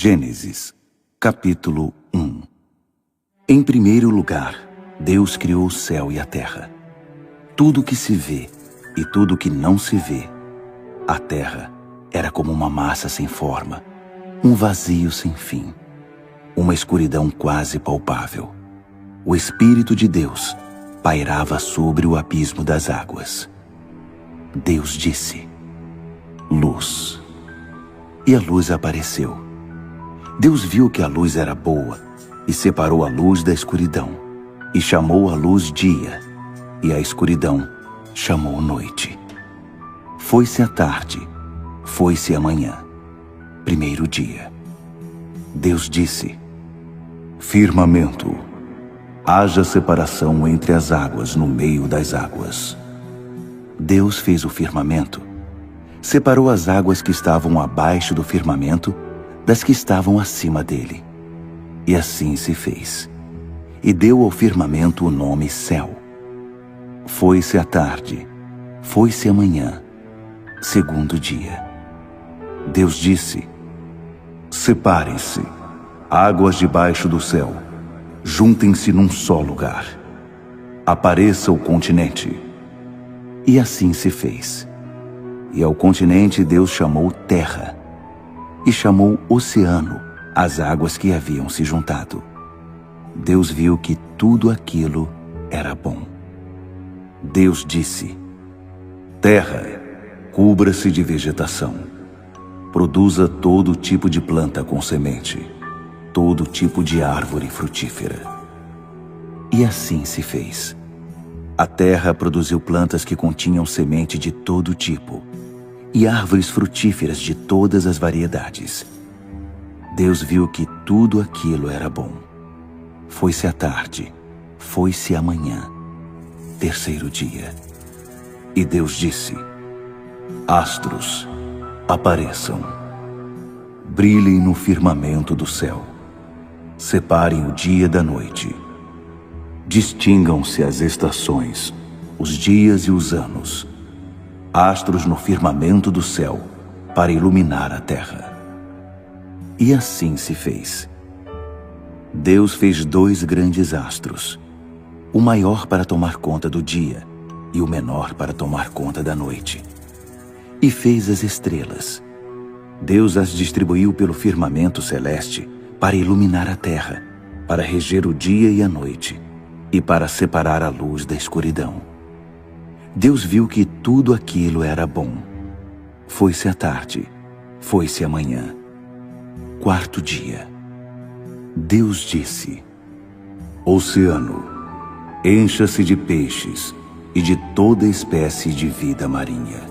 Gênesis, capítulo 1. Em primeiro lugar, Deus criou o céu e a terra. Tudo que se vê e tudo que não se vê. A terra era como uma massa sem forma, um vazio sem fim, uma escuridão quase palpável. O Espírito de Deus pairava sobre o abismo das águas. Deus disse: luz. E a luz apareceu. Deus viu que a luz era boa e separou a luz da escuridão, e chamou a luz dia, e a escuridão chamou noite. Foi-se a tarde, foi-se a manhã, primeiro dia. Deus disse: firmamento, haja separação entre as águas no meio das águas. Deus fez o firmamento, separou as águas que estavam abaixo do firmamento das que estavam acima dele. E assim se fez. E deu ao firmamento o nome céu. Foi-se a tarde, foi-se a manhã, segundo dia. Deus disse: separem-se, águas debaixo do céu, juntem-se num só lugar. Apareça o continente. E assim se fez. E ao continente Deus chamou terra, e chamou oceano as águas que haviam se juntado. Deus viu que tudo aquilo era bom. Deus disse: terra, cubra-se de vegetação. Produza todo tipo de planta com semente, todo tipo de árvore frutífera. E assim se fez. A terra produziu plantas que continham semente de todo tipo, e árvores frutíferas de todas as variedades. Deus viu que tudo aquilo era bom. Foi-se a tarde, foi-se a manhã, terceiro dia. E Deus disse: astros, apareçam. Brilhem no firmamento do céu. Separem o dia da noite. Distingam-se as estações, os dias e os anos. Astros no firmamento do céu, para iluminar a terra. E assim se fez. Deus fez 2 grandes astros, o maior para tomar conta do dia e o menor para tomar conta da noite. E fez as estrelas. Deus as distribuiu pelo firmamento celeste para iluminar a terra, para reger o dia e a noite, e para separar a luz da escuridão. Deus viu que tudo aquilo era bom. Foi-se a tarde, foi-se a manhã, quarto dia. Deus disse: oceano, encha-se de peixes e de toda espécie de vida marinha.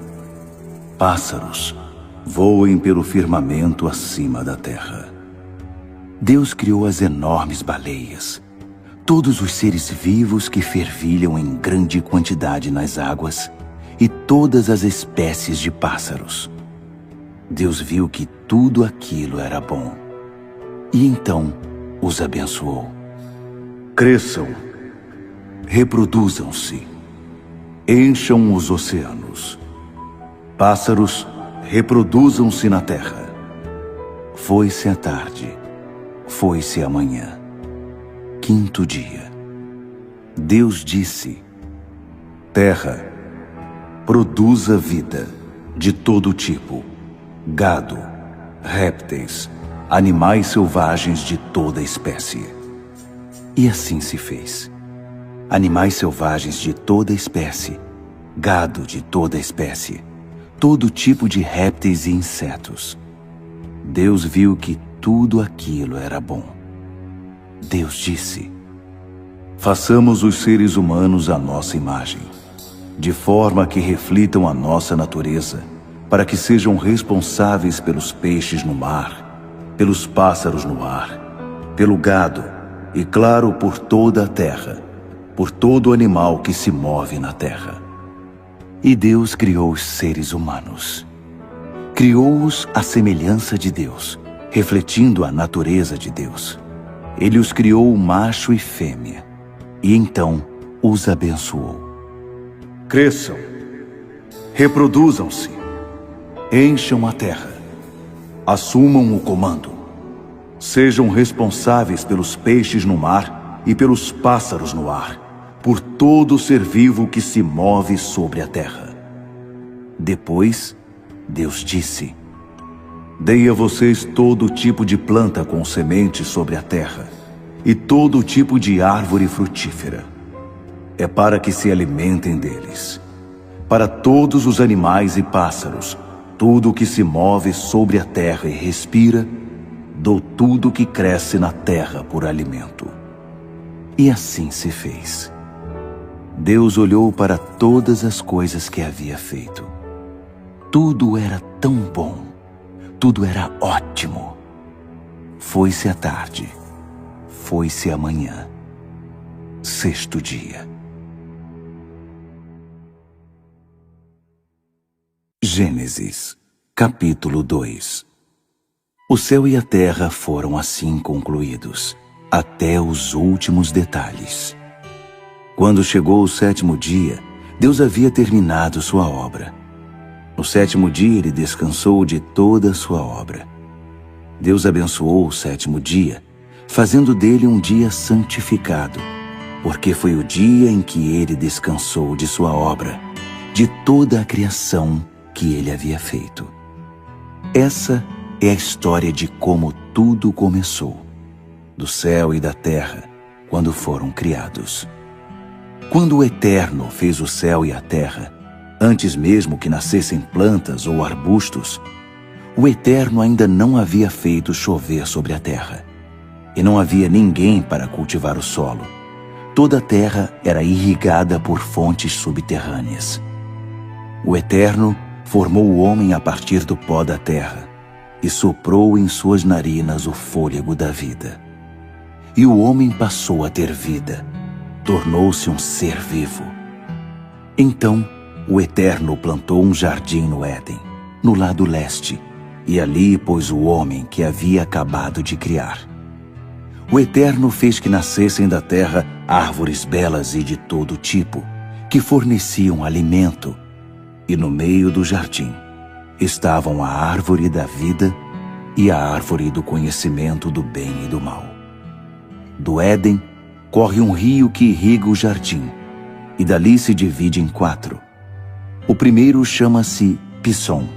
Pássaros, voem pelo firmamento acima da terra. Deus criou as enormes baleias, todos os seres vivos que fervilham em grande quantidade nas águas, e todas as espécies de pássaros. Deus viu que tudo aquilo era bom, e então os abençoou. Cresçam, reproduzam-se, encham os oceanos. Pássaros, reproduzam-se na terra. Foi-se a tarde, foi-se a manhã, quinto dia. Deus disse: terra, produza vida de todo tipo, gado, répteis, animais selvagens de toda espécie. E assim se fez. Animais selvagens de toda espécie, gado de toda espécie, todo tipo de répteis e insetos. Deus viu que tudo aquilo era bom. Deus disse: façamos os seres humanos à nossa imagem, de forma que reflitam a nossa natureza, para que sejam responsáveis pelos peixes no mar, pelos pássaros no ar, pelo gado e, claro, por toda a terra, por todo animal que se move na terra. E Deus criou os seres humanos. Criou-os à semelhança de Deus, refletindo a natureza de Deus. Ele os criou macho e fêmea, e então os abençoou. Cresçam, reproduzam-se, encham a terra, assumam o comando, Sejam responsáveis pelos peixes no mar e pelos pássaros no ar, por todo ser vivo que se move sobre a terra. Depois, Deus disse: Dei a vocês todo tipo de planta com sementes sobre a terra, e todo tipo de árvore frutífera. É para que se alimentem deles. Para todos os animais e pássaros, tudo o que se move sobre a terra e respira, dou tudo o que cresce na terra por alimento. E assim se fez. Deus olhou para todas as coisas que havia feito. Tudo era tão bom, tudo era ótimo. Foi-se a tarde, foi-se a manhã. Sexto dia. Gênesis, capítulo 2. O céu e a terra foram assim concluídos, até os últimos detalhes. Quando chegou o sétimo dia, Deus havia terminado sua obra. No sétimo dia ele descansou de toda a sua obra. Deus abençoou o sétimo dia, fazendo dele um dia santificado, porque foi o dia em que ele descansou de sua obra, de toda a criação que ele havia feito. Essa é a história de como tudo começou, do céu e da terra, quando foram criados. Quando o Eterno fez o céu e a terra, antes mesmo que nascessem plantas ou arbustos, o Eterno ainda não havia feito chover sobre a terra, e não havia ninguém para cultivar o solo. Toda a terra era irrigada por fontes subterrâneas. O Eterno formou o homem a partir do pó da terra e soprou em suas narinas o fôlego da vida. E o homem passou a ter vida, tornou-se um ser vivo. Então, o Eterno plantou um jardim no Éden, no lado leste, e ali pôs o homem que havia acabado de criar. O Eterno fez que nascessem da terra árvores belas e de todo tipo, que forneciam alimento, e no meio do jardim estavam a árvore da vida e a árvore do conhecimento do bem e do mal. Do Éden corre um rio que irriga o jardim, e dali se divide em 4. O primeiro chama-se Pisson,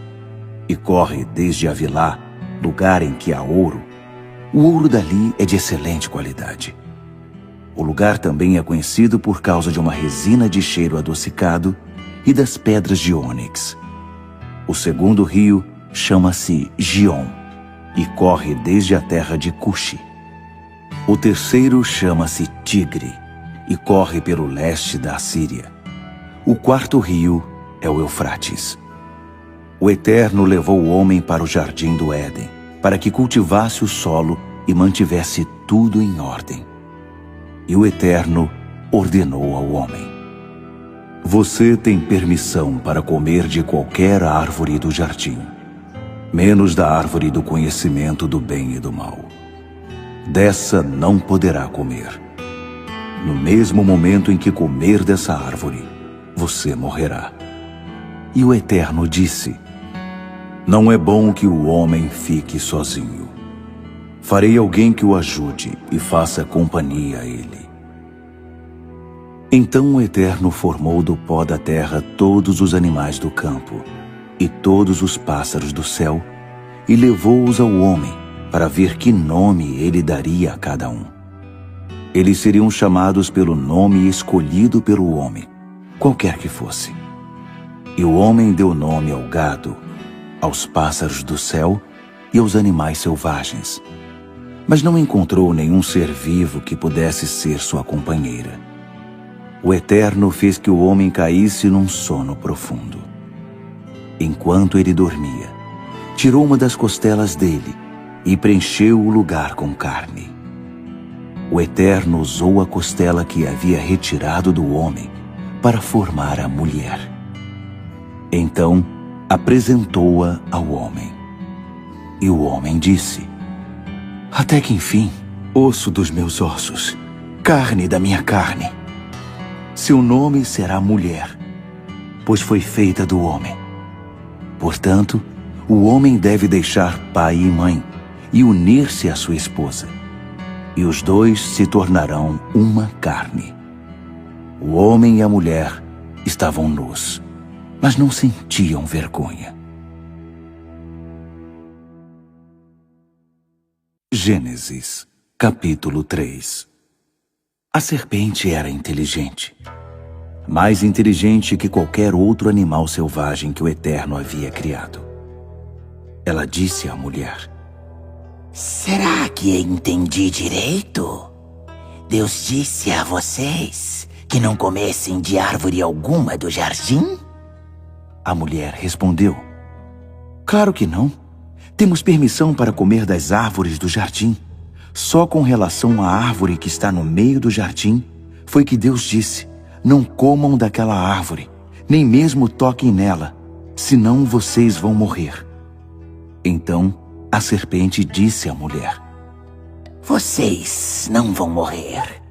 e corre desde Avilá, lugar em que há ouro. O ouro dali é de excelente qualidade. O lugar também é conhecido por causa de uma resina de cheiro adocicado e das pedras de ônix. O segundo rio chama-se Gion, e corre desde a terra de Cuxi. O terceiro chama-se Tigre, e corre pelo leste da Assíria. O quarto rio é o Eufrates. O Eterno levou o homem para o jardim do Éden, para que cultivasse o solo e mantivesse tudo em ordem. E o Eterno ordenou ao homem: Você tem permissão para comer de qualquer árvore do jardim, menos da árvore do conhecimento do bem e do mal. Dessa não poderá comer. No mesmo momento em que comer dessa árvore, você morrerá. E o Eterno disse: Não é bom que o homem fique sozinho. Farei alguém que o ajude e faça companhia a ele. Então o Eterno formou do pó da terra todos os animais do campo e todos os pássaros do céu, e levou-os ao homem para ver que nome ele daria a cada um. Eles seriam chamados pelo nome escolhido pelo homem, qualquer que fosse. E o homem deu nome ao gado, aos pássaros do céu e aos animais selvagens, mas não encontrou nenhum ser vivo que pudesse ser sua companheira. O Eterno fez que o homem caísse num sono profundo. Enquanto ele dormia, tirou uma das costelas dele e preencheu o lugar com carne. O Eterno usou a costela que havia retirado do homem para formar a mulher. Então apresentou-a ao homem. E o homem disse: Até que enfim, osso dos meus ossos, carne da minha carne. Seu nome será mulher, pois foi feita do homem. Portanto, o homem deve deixar pai e mãe e unir-se à sua esposa, e os dois se tornarão uma carne. O homem e a mulher estavam nus, mas não sentiam vergonha. Gênesis, capítulo 3. A serpente era inteligente, mais inteligente que qualquer outro animal selvagem que o Eterno havia criado. Ela disse à mulher: Será que entendi direito? Deus disse a vocês que não comessem de árvore alguma do jardim? A mulher respondeu: Claro que não. Temos permissão para comer das árvores do jardim. Só com relação à árvore que está no meio do jardim, foi que Deus disse: Não comam daquela árvore, nem mesmo toquem nela, senão vocês vão morrer. Então a serpente disse à mulher: Vocês não vão morrer.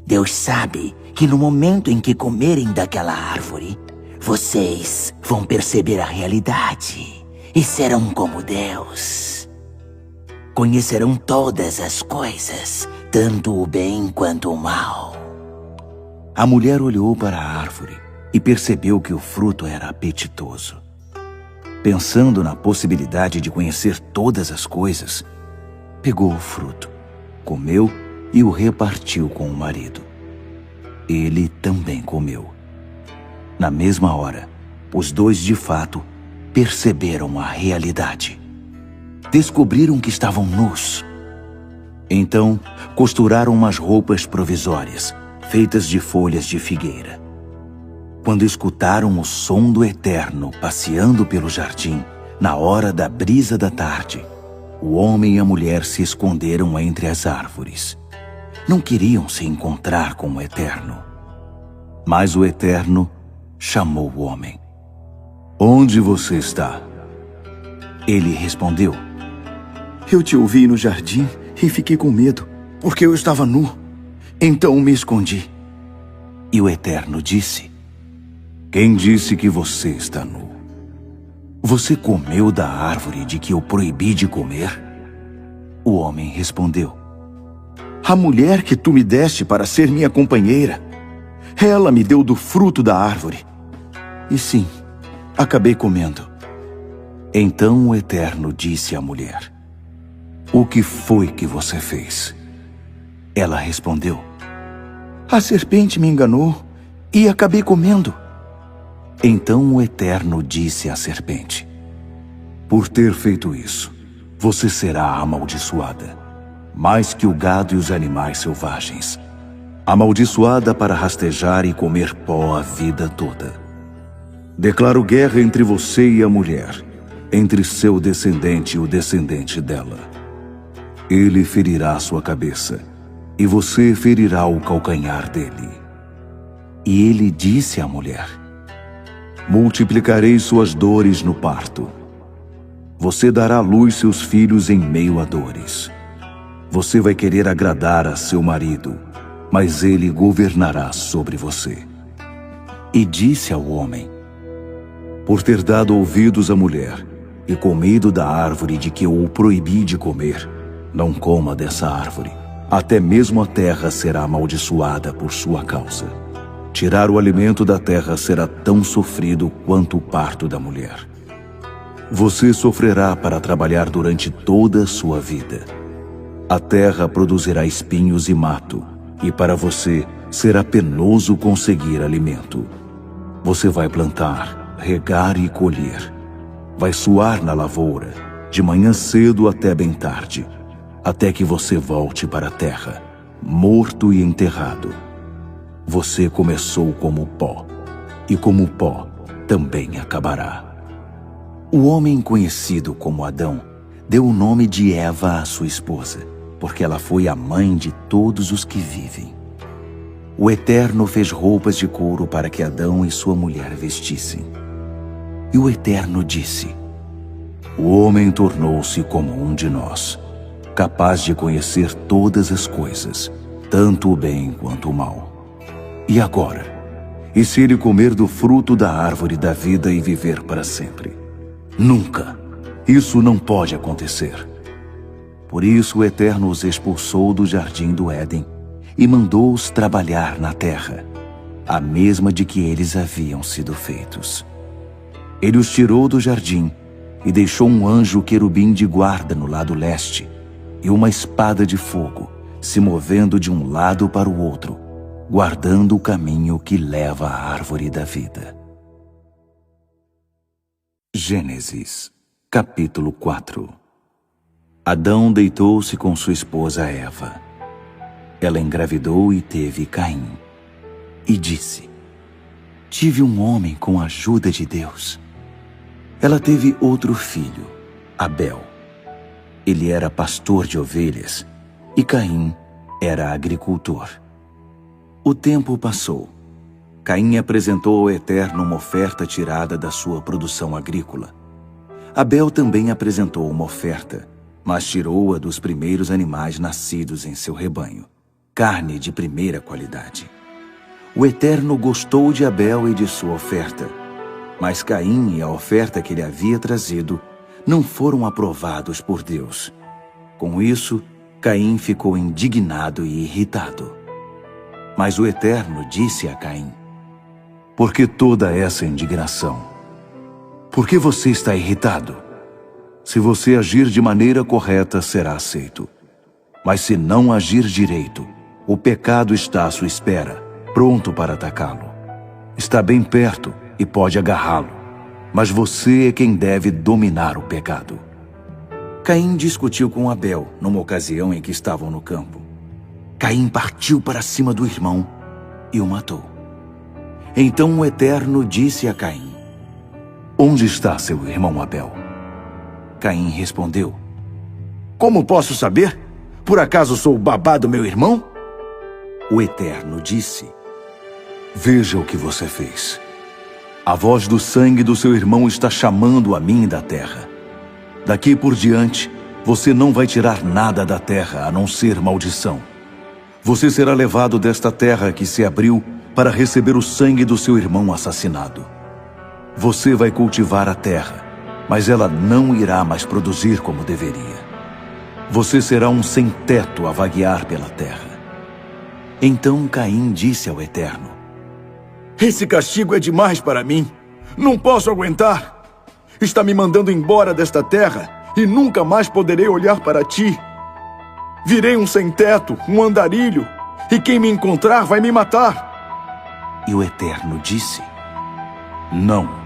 Deus sabe que no momento em que comerem daquela árvore, vocês vão perceber a realidade e serão como Deus. Conhecerão todas as coisas, tanto o bem quanto o mal. A mulher olhou para a árvore e percebeu que o fruto era apetitoso. Pensando na possibilidade de conhecer todas as coisas, pegou o fruto, comeu e o repartiu com o marido. Ele também comeu. Na mesma hora, os dois de fato perceberam a realidade. Descobriram que estavam nus. Então, costuraram umas roupas provisórias, feitas de folhas de figueira. Quando escutaram o som do Eterno passeando pelo jardim, na hora da brisa da tarde, o homem e a mulher se esconderam entre as árvores. Não queriam se encontrar com o Eterno. Mas o Eterno chamou o homem. Onde você está? Ele respondeu: Eu te ouvi no jardim e fiquei com medo, porque eu estava nu. Então me escondi. E o Eterno disse: Quem disse que você está nu? Você comeu da árvore de que eu proibi de comer? O homem respondeu: A mulher que tu me deste para ser minha companheira, ela me deu do fruto da árvore. E sim, acabei comendo. Então o Eterno disse à mulher: O que foi que você fez? Ela respondeu: A serpente me enganou e acabei comendo. Então o Eterno disse à serpente: Por ter feito isso, você será amaldiçoada, mais que o gado e os animais selvagens, amaldiçoada para rastejar e comer pó a vida toda. Declaro guerra entre você e a mulher, entre seu descendente e o descendente dela. Ele ferirá sua cabeça, e você ferirá o calcanhar dele. E ele disse à mulher: Multiplicarei suas dores no parto. Você dará à luz seus filhos em meio a dores. Você vai querer agradar a seu marido, mas ele governará sobre você. E disse ao homem: Por ter dado ouvidos à mulher e comido da árvore de que eu o proibi de comer, não coma dessa árvore. Até mesmo a terra será amaldiçoada por sua causa. Tirar o alimento da terra será tão sofrido quanto o parto da mulher. Você sofrerá para trabalhar durante toda a sua vida. A terra produzirá espinhos e mato, e para você será penoso conseguir alimento. Você vai plantar, regar e colher. Vai suar na lavoura, de manhã cedo até bem tarde, até que você volte para a terra, morto e enterrado. Você começou como pó, e como pó também acabará. O homem conhecido como Adão deu o nome de Eva à sua esposa, porque ela foi a mãe de todos os que vivem. O Eterno fez roupas de couro para que Adão e sua mulher vestissem. E o Eterno disse: O homem tornou-se como um de nós, capaz de conhecer todas as coisas, tanto o bem quanto o mal. E agora, e se ele comer do fruto da árvore da vida e viver para sempre? Nunca! Isso não pode acontecer. Por isso o Eterno os expulsou do jardim do Éden e mandou-os trabalhar na terra, a mesma de que eles haviam sido feitos. Ele os tirou do jardim e deixou um anjo querubim de guarda no lado leste e uma espada de fogo se movendo de um lado para o outro, guardando o caminho que leva à árvore da vida. Gênesis, capítulo 4. Adão deitou-se com sua esposa Eva. Ela engravidou e teve Caim. E disse: tive um homem com a ajuda de Deus. Ela teve outro filho, Abel. Ele era pastor de ovelhas e Caim era agricultor. O tempo passou. Caim apresentou ao Eterno uma oferta tirada da sua produção agrícola. Abel também apresentou uma oferta, mas tirou-a dos primeiros animais nascidos em seu rebanho, carne de primeira qualidade. O Eterno gostou de Abel e de sua oferta, mas Caim e a oferta que ele havia trazido não foram aprovados por Deus. Com isso, Caim ficou indignado e irritado. Mas o Eterno disse a Caim: por que toda essa indignação? Por que você está irritado? Se você agir de maneira correta, será aceito. Mas se não agir direito, o pecado está à sua espera, pronto para atacá-lo. Está bem perto e pode agarrá-lo, mas você é quem deve dominar o pecado. Caim discutiu com Abel numa ocasião em que estavam no campo. Caim partiu para cima do irmão e o matou. Então o Eterno disse a Caim: onde está seu irmão Abel? Caim respondeu: como posso saber? Por acaso sou o babá do meu irmão? O Eterno disse: veja o que você fez. A voz do sangue do seu irmão está chamando a mim da terra. Daqui por diante, você não vai tirar nada da terra a não ser maldição. Você será levado desta terra que se abriu para receber o sangue do seu irmão assassinado. Você vai cultivar a terra, mas ela não irá mais produzir como deveria. Você será um sem-teto a vaguear pela terra. Então Caim disse ao Eterno: esse castigo é demais para mim. Não posso aguentar. Está me mandando embora desta terra e nunca mais poderei olhar para ti. Virei um sem-teto, um andarilho, e quem me encontrar vai me matar. E o Eterno disse: não.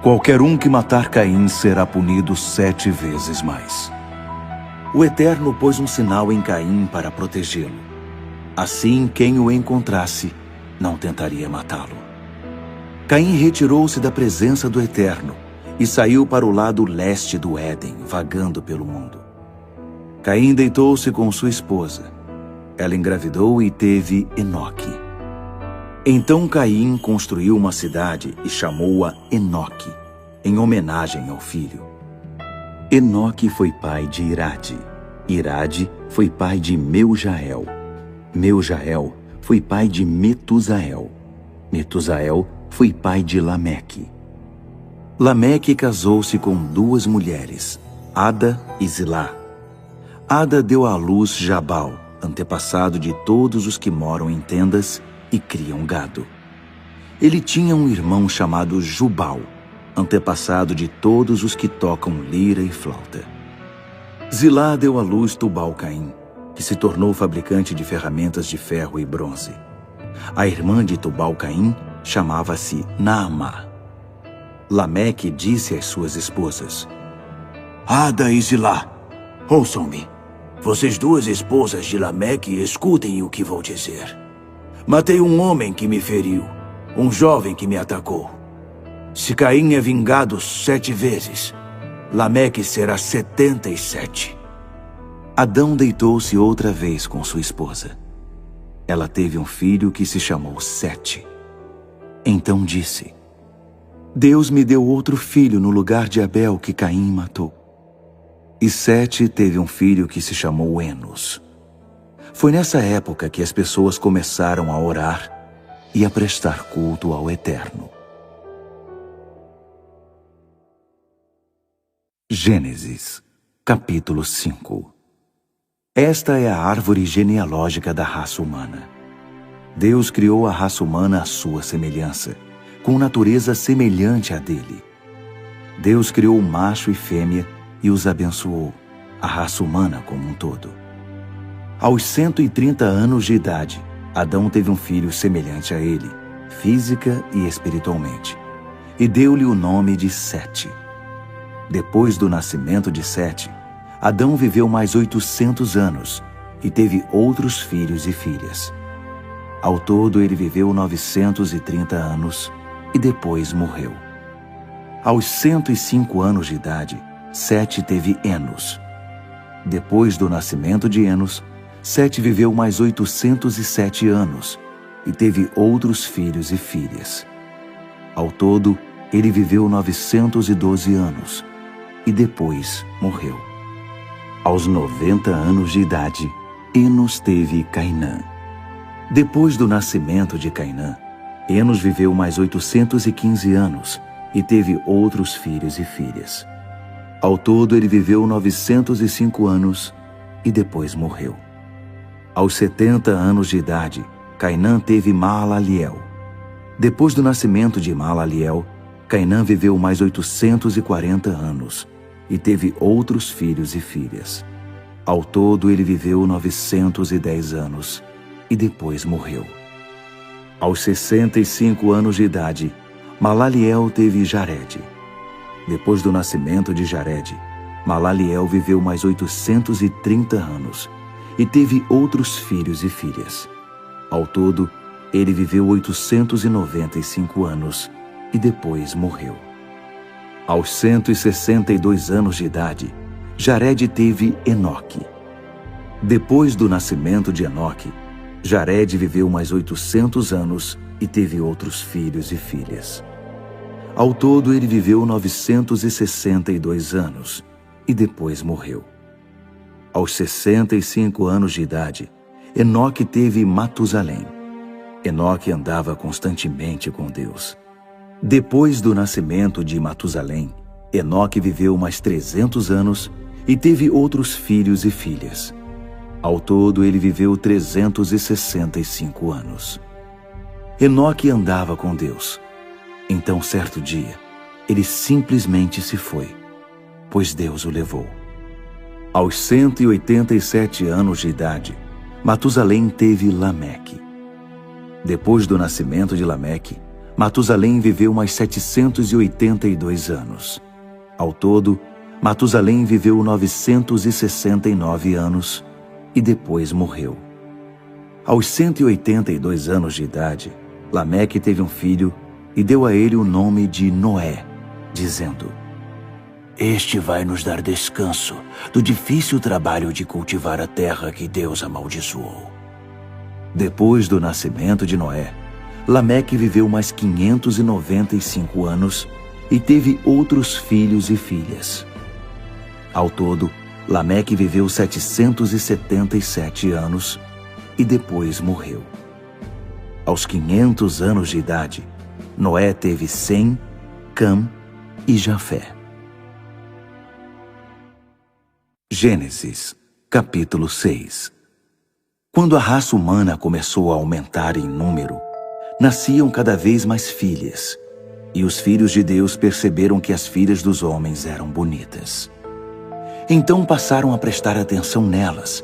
Qualquer um que matar Caim será punido 7 vezes mais. O Eterno pôs um sinal em Caim para protegê-lo. Assim, quem o encontrasse não tentaria matá-lo. Caim retirou-se da presença do Eterno e saiu para o lado leste do Éden, vagando pelo mundo. Caim deitou-se com sua esposa. Ela engravidou e teve Enoque. Então Caim construiu uma cidade e chamou-a Enoque, em homenagem ao filho. Enoque foi pai de Irade. Irade foi pai de Meujael. Meujael foi pai de Metusael. Metusael foi pai de Lameque. Lameque casou-se com 2 mulheres, Ada e Zilá. Ada deu à luz Jabal, antepassado de todos os que moram em tendas e criam gado. Ele tinha um irmão chamado Jubal, antepassado de todos os que tocam lira e flauta. Zilá deu à luz Tubal-Caim, que se tornou fabricante de ferramentas de ferro e bronze. A irmã de Tubal-Caim chamava-se Naamá. Lameque disse às suas esposas: Ada e Zilá, ouçam-me. Vocês 2 esposas de Lameque, escutem o que vou dizer. Matei um homem que me feriu, um jovem que me atacou. Se Caim é vingado 7 vezes, Lameque será 77. Adão deitou-se outra vez com sua esposa. Ela teve um filho que se chamou Sete. Então disse: Deus me deu outro filho no lugar de Abel que Caim matou. E Sete teve um filho que se chamou Enos. Foi nessa época que as pessoas começaram a orar e a prestar culto ao Eterno. Gênesis, capítulo 5. Esta é a árvore genealógica da raça humana. Deus criou a raça humana à sua semelhança, com natureza semelhante à dele. Deus criou macho e fêmea e os abençoou, a raça humana como um todo. Aos 130 anos de idade, Adão teve um filho semelhante a ele, física e espiritualmente, e deu-lhe o nome de Sete. Depois do nascimento de Sete, Adão viveu mais 800 anos e teve outros filhos e filhas. Ao todo, ele viveu 930 anos e depois morreu. Aos 105 anos de idade, Sete teve Enos. Depois do nascimento de Enos, Sete viveu mais 807 anos e teve outros filhos e filhas. Ao todo, ele viveu 912 anos e depois morreu. Aos 90 anos de idade, Enos teve Cainã. Depois do nascimento de Cainã, Enos viveu mais 815 anos e teve outros filhos e filhas. Ao todo, ele viveu 905 anos e depois morreu. Aos 70 anos de idade, Cainã teve Maalaliel. Depois do nascimento de Maalaliel, Cainã viveu mais 840 anos e teve outros filhos e filhas. Ao todo, ele viveu 910 anos e depois morreu. Aos 65 anos de idade, Maalaliel teve Jared. Depois do nascimento de Jared, Maalaliel viveu mais 830 anos e teve outros filhos e filhas. Ao todo, ele viveu 895 anos e depois morreu. Aos 162 anos de idade, Jared teve Enoque. Depois do nascimento de Enoque, Jared viveu mais 800 anos e teve outros filhos e filhas. Ao todo, ele viveu 962 anos e depois morreu. Aos 65 anos de idade, Enoque teve Matusalém. Enoque andava constantemente com Deus. Depois do nascimento de Matusalém, Enoque viveu mais 300 anos e teve outros filhos e filhas. Ao todo, ele viveu 365 anos. Enoque andava com Deus. Então, certo dia, ele simplesmente se foi, pois Deus o levou. Aos 187 anos de idade, Matusalém teve Lameque. Depois do nascimento de Lameque, Matusalém viveu mais 782 anos. Ao todo, Matusalém viveu 969 anos e depois morreu. Aos 182 anos de idade, Lameque teve um filho e deu a ele o nome de Noé, dizendo: "Este vai nos dar descanso do difícil trabalho de cultivar a terra que Deus amaldiçoou." Depois do nascimento de Noé, Lameque viveu mais 595 anos e teve outros filhos e filhas. Ao todo, Lameque viveu 777 anos e depois morreu. Aos 500 anos de idade, Noé teve Sem, Cam e Jafé. Gênesis, capítulo 6. Quando a raça humana começou a aumentar em número, nasciam cada vez mais filhas, e os filhos de Deus perceberam que as filhas dos homens eram bonitas. Então passaram a prestar atenção nelas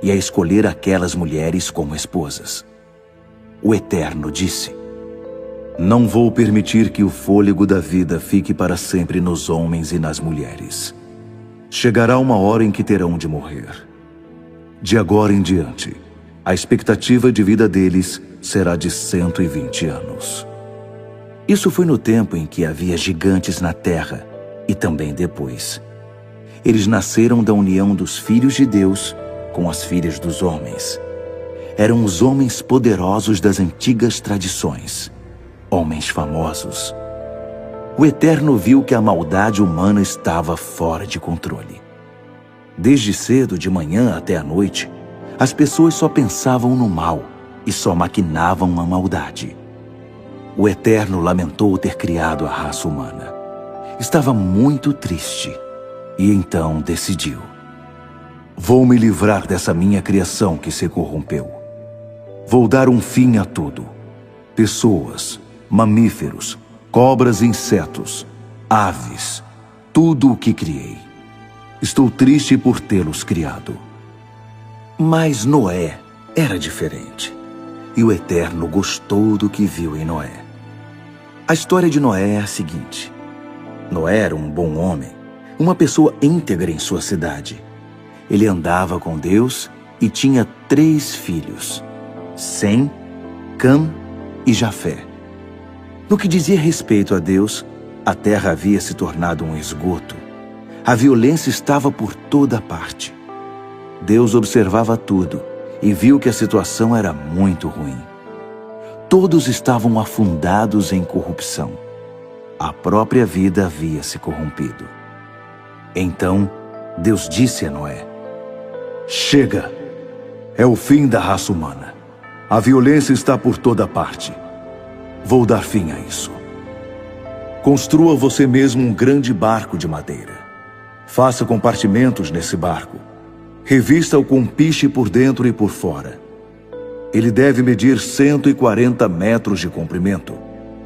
e a escolher aquelas mulheres como esposas. O Eterno disse: "Não vou permitir que o fôlego da vida fique para sempre nos homens e nas mulheres. Chegará uma hora em que terão de morrer. De agora em diante, a expectativa de vida deles será de 120 anos. Isso foi no tempo em que havia gigantes na terra e também depois. Eles nasceram da união dos filhos de Deus com as filhas dos homens. Eram os homens poderosos das antigas tradições, homens famosos. O Eterno viu que a maldade humana estava fora de controle. Desde cedo, de manhã até a noite, as pessoas só pensavam no mal e só maquinavam a maldade. O Eterno lamentou ter criado a raça humana. Estava muito triste e então decidiu: Vou me livrar dessa minha criação que se corrompeu. Vou dar um fim a tudo. Pessoas, mamíferos, cobras e insetos, aves, tudo o que criei. Estou triste por tê-los criado. Mas Noé era diferente. E o Eterno gostou do que viu em Noé. A história de Noé é a seguinte. Noé era um bom homem, uma pessoa íntegra em sua cidade. Ele andava com Deus e tinha 3 filhos, Sem, Cam e Jafé. No que dizia respeito a Deus, a terra havia se tornado um esgoto. A violência estava por toda parte. Deus observava tudo e viu que a situação era muito ruim. Todos estavam afundados em corrupção. A própria vida havia se corrompido. Então, Deus disse a Noé: Chega! É o fim da raça humana. A violência está por toda parte. Vou dar fim a isso. Construa você mesmo um grande barco de madeira. Faça compartimentos nesse barco. Revista-o com piche por dentro e por fora. Ele deve medir 140 metros de comprimento,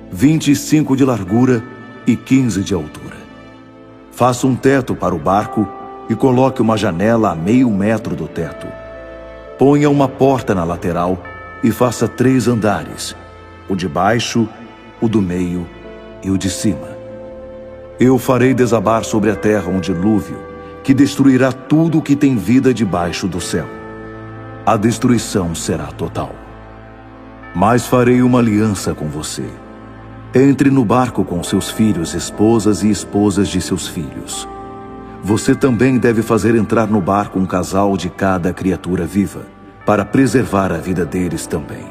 25 de largura e 15 de altura. Faça um teto para o barco e coloque uma janela a meio metro do teto. Ponha uma porta na lateral e faça 3 andares, o de baixo, o do meio e o de cima. Eu farei desabar sobre a terra um dilúvio que destruirá tudo o que tem vida debaixo do céu. A destruição será total. Mas farei uma aliança com você. Entre no barco com seus filhos, esposas e esposas de seus filhos. Você também deve fazer entrar no barco um casal de cada criatura viva, para preservar a vida deles também.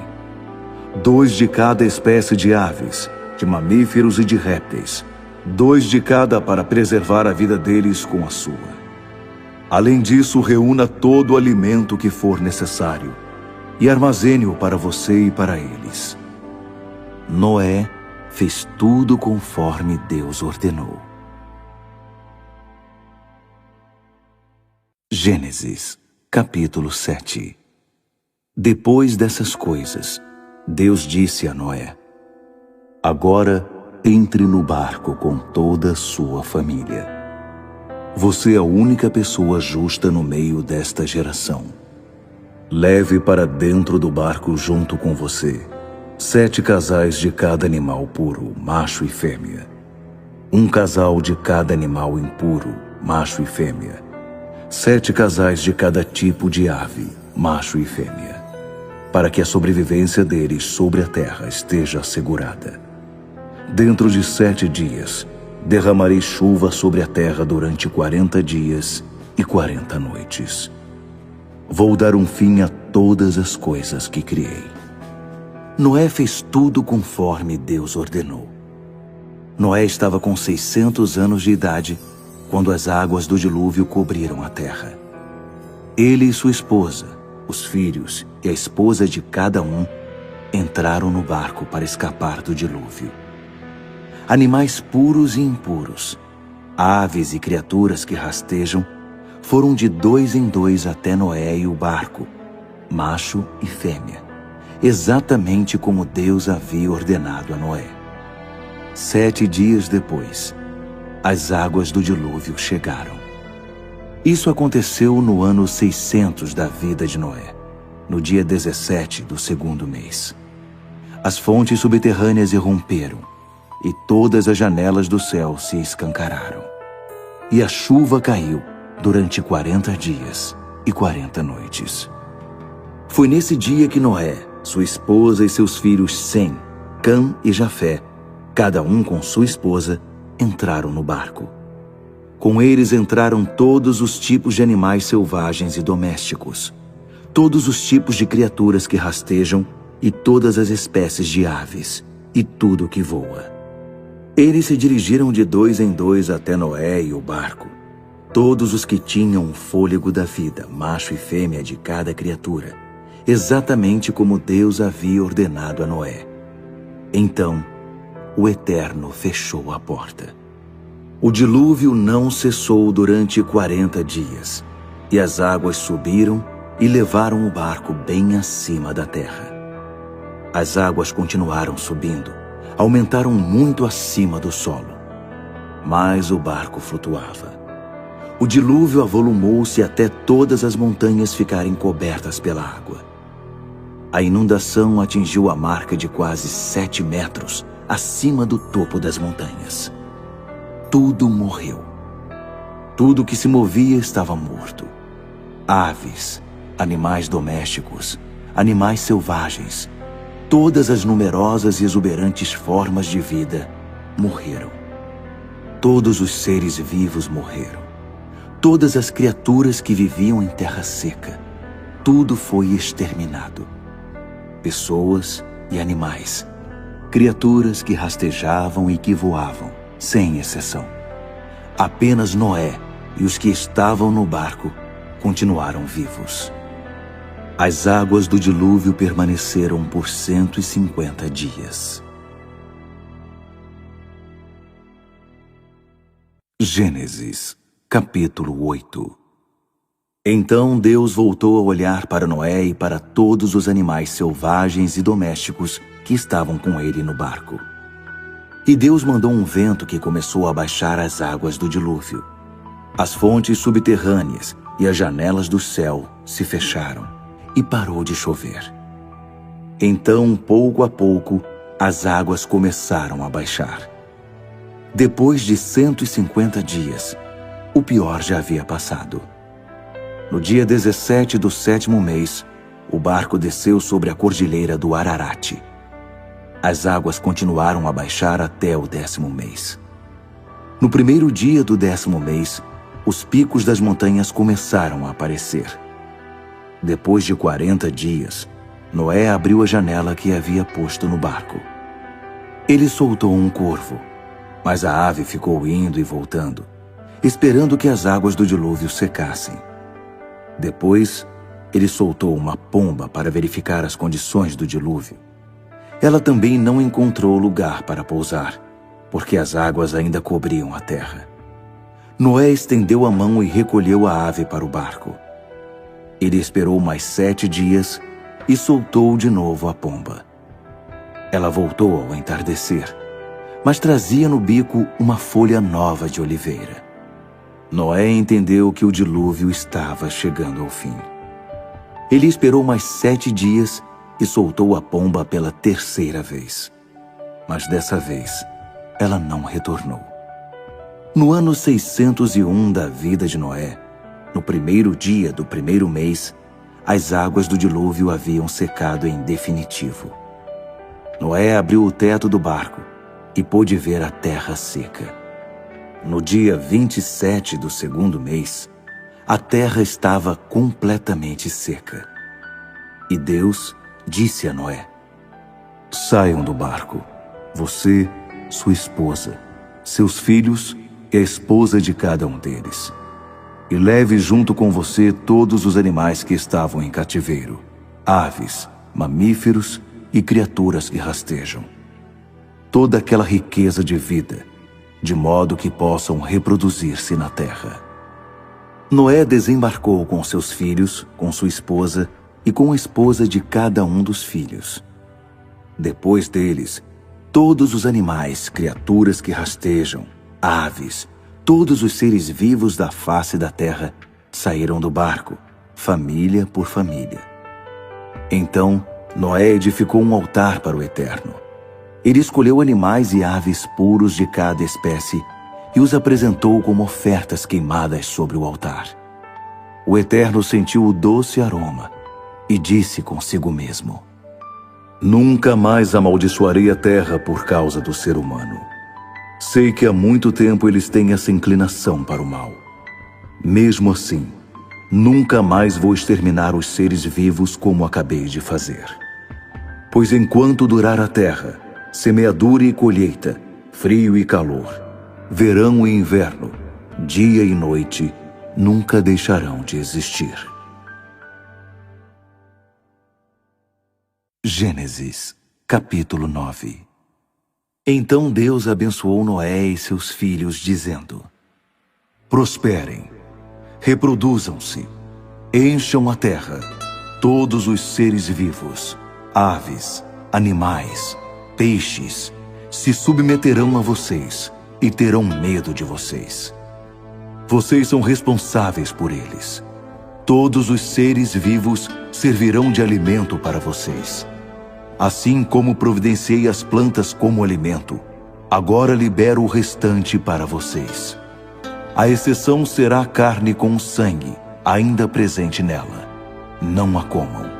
2 de cada espécie de aves, de mamíferos e de répteis. 2 de cada para preservar a vida deles com a sua. Além disso, reúna todo o alimento que for necessário e armazene-o para você e para eles. Noé fez tudo conforme Deus ordenou. Gênesis, capítulo 7. Depois dessas coisas, Deus disse a Noé: Agora entre no barco com toda a sua família. Você é a única pessoa justa no meio desta geração. Leve para dentro do barco junto com você 7 casais de cada animal puro, macho e fêmea. 1 casal de cada animal impuro, macho e fêmea. 7 casais de cada tipo de ave, macho e fêmea, para que a sobrevivência deles sobre a terra esteja assegurada. Dentro de 7 dias, derramarei chuva sobre a terra durante 40 dias e 40 noites. Vou dar um fim a todas as coisas que criei. Noé fez tudo conforme Deus ordenou. Noé estava com 600 anos de idade quando as águas do dilúvio cobriram a terra. Ele e sua esposa, os filhos e a esposa de cada um entraram no barco para escapar do dilúvio. Animais puros e impuros, aves e criaturas que rastejam, foram de 2 em 2 até Noé e o barco, macho e fêmea, exatamente como Deus havia ordenado a Noé. 7 dias depois, as águas do dilúvio chegaram. Isso aconteceu no ano 600 da vida de Noé, no dia 17 do 2º mês. As fontes subterrâneas irromperam, e todas as janelas do céu se escancararam. E a chuva caiu durante 40 dias e 40 noites. Foi nesse dia que Noé, sua esposa e seus filhos Sem, Cam e Jafé, cada um com sua esposa, entraram no barco. Com eles entraram todos os tipos de animais selvagens e domésticos, todos os tipos de criaturas que rastejam e todas as espécies de aves e tudo que voa. Eles se dirigiram de 2 em 2 até Noé e o barco. Todos os que tinham o fôlego da vida, macho e fêmea de cada criatura, exatamente como Deus havia ordenado a Noé. Então, o Eterno fechou a porta. O dilúvio não cessou durante 40 dias, e as águas subiram e levaram o barco bem acima da terra. As águas continuaram subindo, aumentaram muito acima do solo, mas o barco flutuava. O dilúvio avolumou-se até todas as montanhas ficarem cobertas pela água. A inundação atingiu a marca de quase 7 metros acima do topo das montanhas. Tudo morreu. Tudo que se movia estava morto. Aves, animais domésticos, animais selvagens, todas as numerosas e exuberantes formas de vida morreram. Todos os seres vivos morreram. Todas as criaturas que viviam em terra seca, tudo foi exterminado. Pessoas e animais, criaturas que rastejavam e que voavam, sem exceção. Apenas Noé e os que estavam no barco continuaram vivos. As águas do dilúvio permaneceram por 150 dias. Gênesis, capítulo 8. Então Deus voltou a olhar para Noé e para todos os animais selvagens e domésticos que estavam com ele no barco. E Deus mandou um vento que começou a baixar as águas do dilúvio. As fontes subterrâneas e as janelas do céu se fecharam e parou de chover. Então, pouco a pouco, as águas começaram a baixar. Depois de 150 dias, o pior já havia passado. No dia 17 do 7º mês, o barco desceu sobre a cordilheira do Ararate. As águas continuaram a baixar até o 10º mês. No primeiro dia do 10º mês, os picos das montanhas começaram a aparecer. Depois de 40 dias, Noé abriu a janela que havia posto no barco. Ele soltou um corvo, mas a ave ficou indo e voltando, esperando que as águas do dilúvio secassem. Depois, ele soltou uma pomba para verificar as condições do dilúvio. Ela também não encontrou lugar para pousar, porque as águas ainda cobriam a terra. Noé estendeu a mão e recolheu a ave para o barco. Ele esperou mais 7 dias e soltou de novo a pomba. Ela voltou ao entardecer, mas trazia no bico uma folha nova de oliveira. Noé entendeu que o dilúvio estava chegando ao fim. Ele esperou mais 7 dias e soltou a pomba pela 3ª vez. Mas dessa vez, ela não retornou. No ano 601 da vida de Noé, no primeiro dia do 1º mês, as águas do dilúvio haviam secado em definitivo. Noé abriu o teto do barco e pôde ver a terra seca. No dia 27 do 2º mês, a terra estava completamente seca. E Deus disse a Noé: "Saiam do barco, você, sua esposa, seus filhos e a esposa de cada um deles. E leve junto com você todos os animais que estavam em cativeiro, aves, mamíferos e criaturas que rastejam. Toda aquela riqueza de vida, de modo que possam reproduzir-se na terra." Noé desembarcou com seus filhos, com sua esposa e com a esposa de cada um dos filhos. Depois deles, todos os animais, criaturas que rastejam, aves, todos os seres vivos da face da terra saíram do barco, família por família. Então, Noé edificou um altar para o Eterno. Ele escolheu animais e aves puros de cada espécie e os apresentou como ofertas queimadas sobre o altar. O Eterno sentiu o doce aroma e disse consigo mesmo: "Nunca mais amaldiçoarei a terra por causa do ser humano. Sei que há muito tempo eles têm essa inclinação para o mal. Mesmo assim, nunca mais vou exterminar os seres vivos como acabei de fazer. Pois enquanto durar a terra, semeadura e colheita, frio e calor, verão e inverno, dia e noite, nunca deixarão de existir." Gênesis, capítulo 9. Então Deus abençoou Noé e seus filhos, dizendo: "Prosperem, reproduzam-se Encham a terra, todos os seres vivos, aves, animais, peixes, se submeterão a vocês e terão medo de vocês. Vocês são responsáveis por eles. Todos os seres vivos servirão de alimento para vocês. Assim como providenciei as plantas como alimento, agora libero o restante para vocês. A exceção será a carne com sangue, ainda presente nela. Não a comam.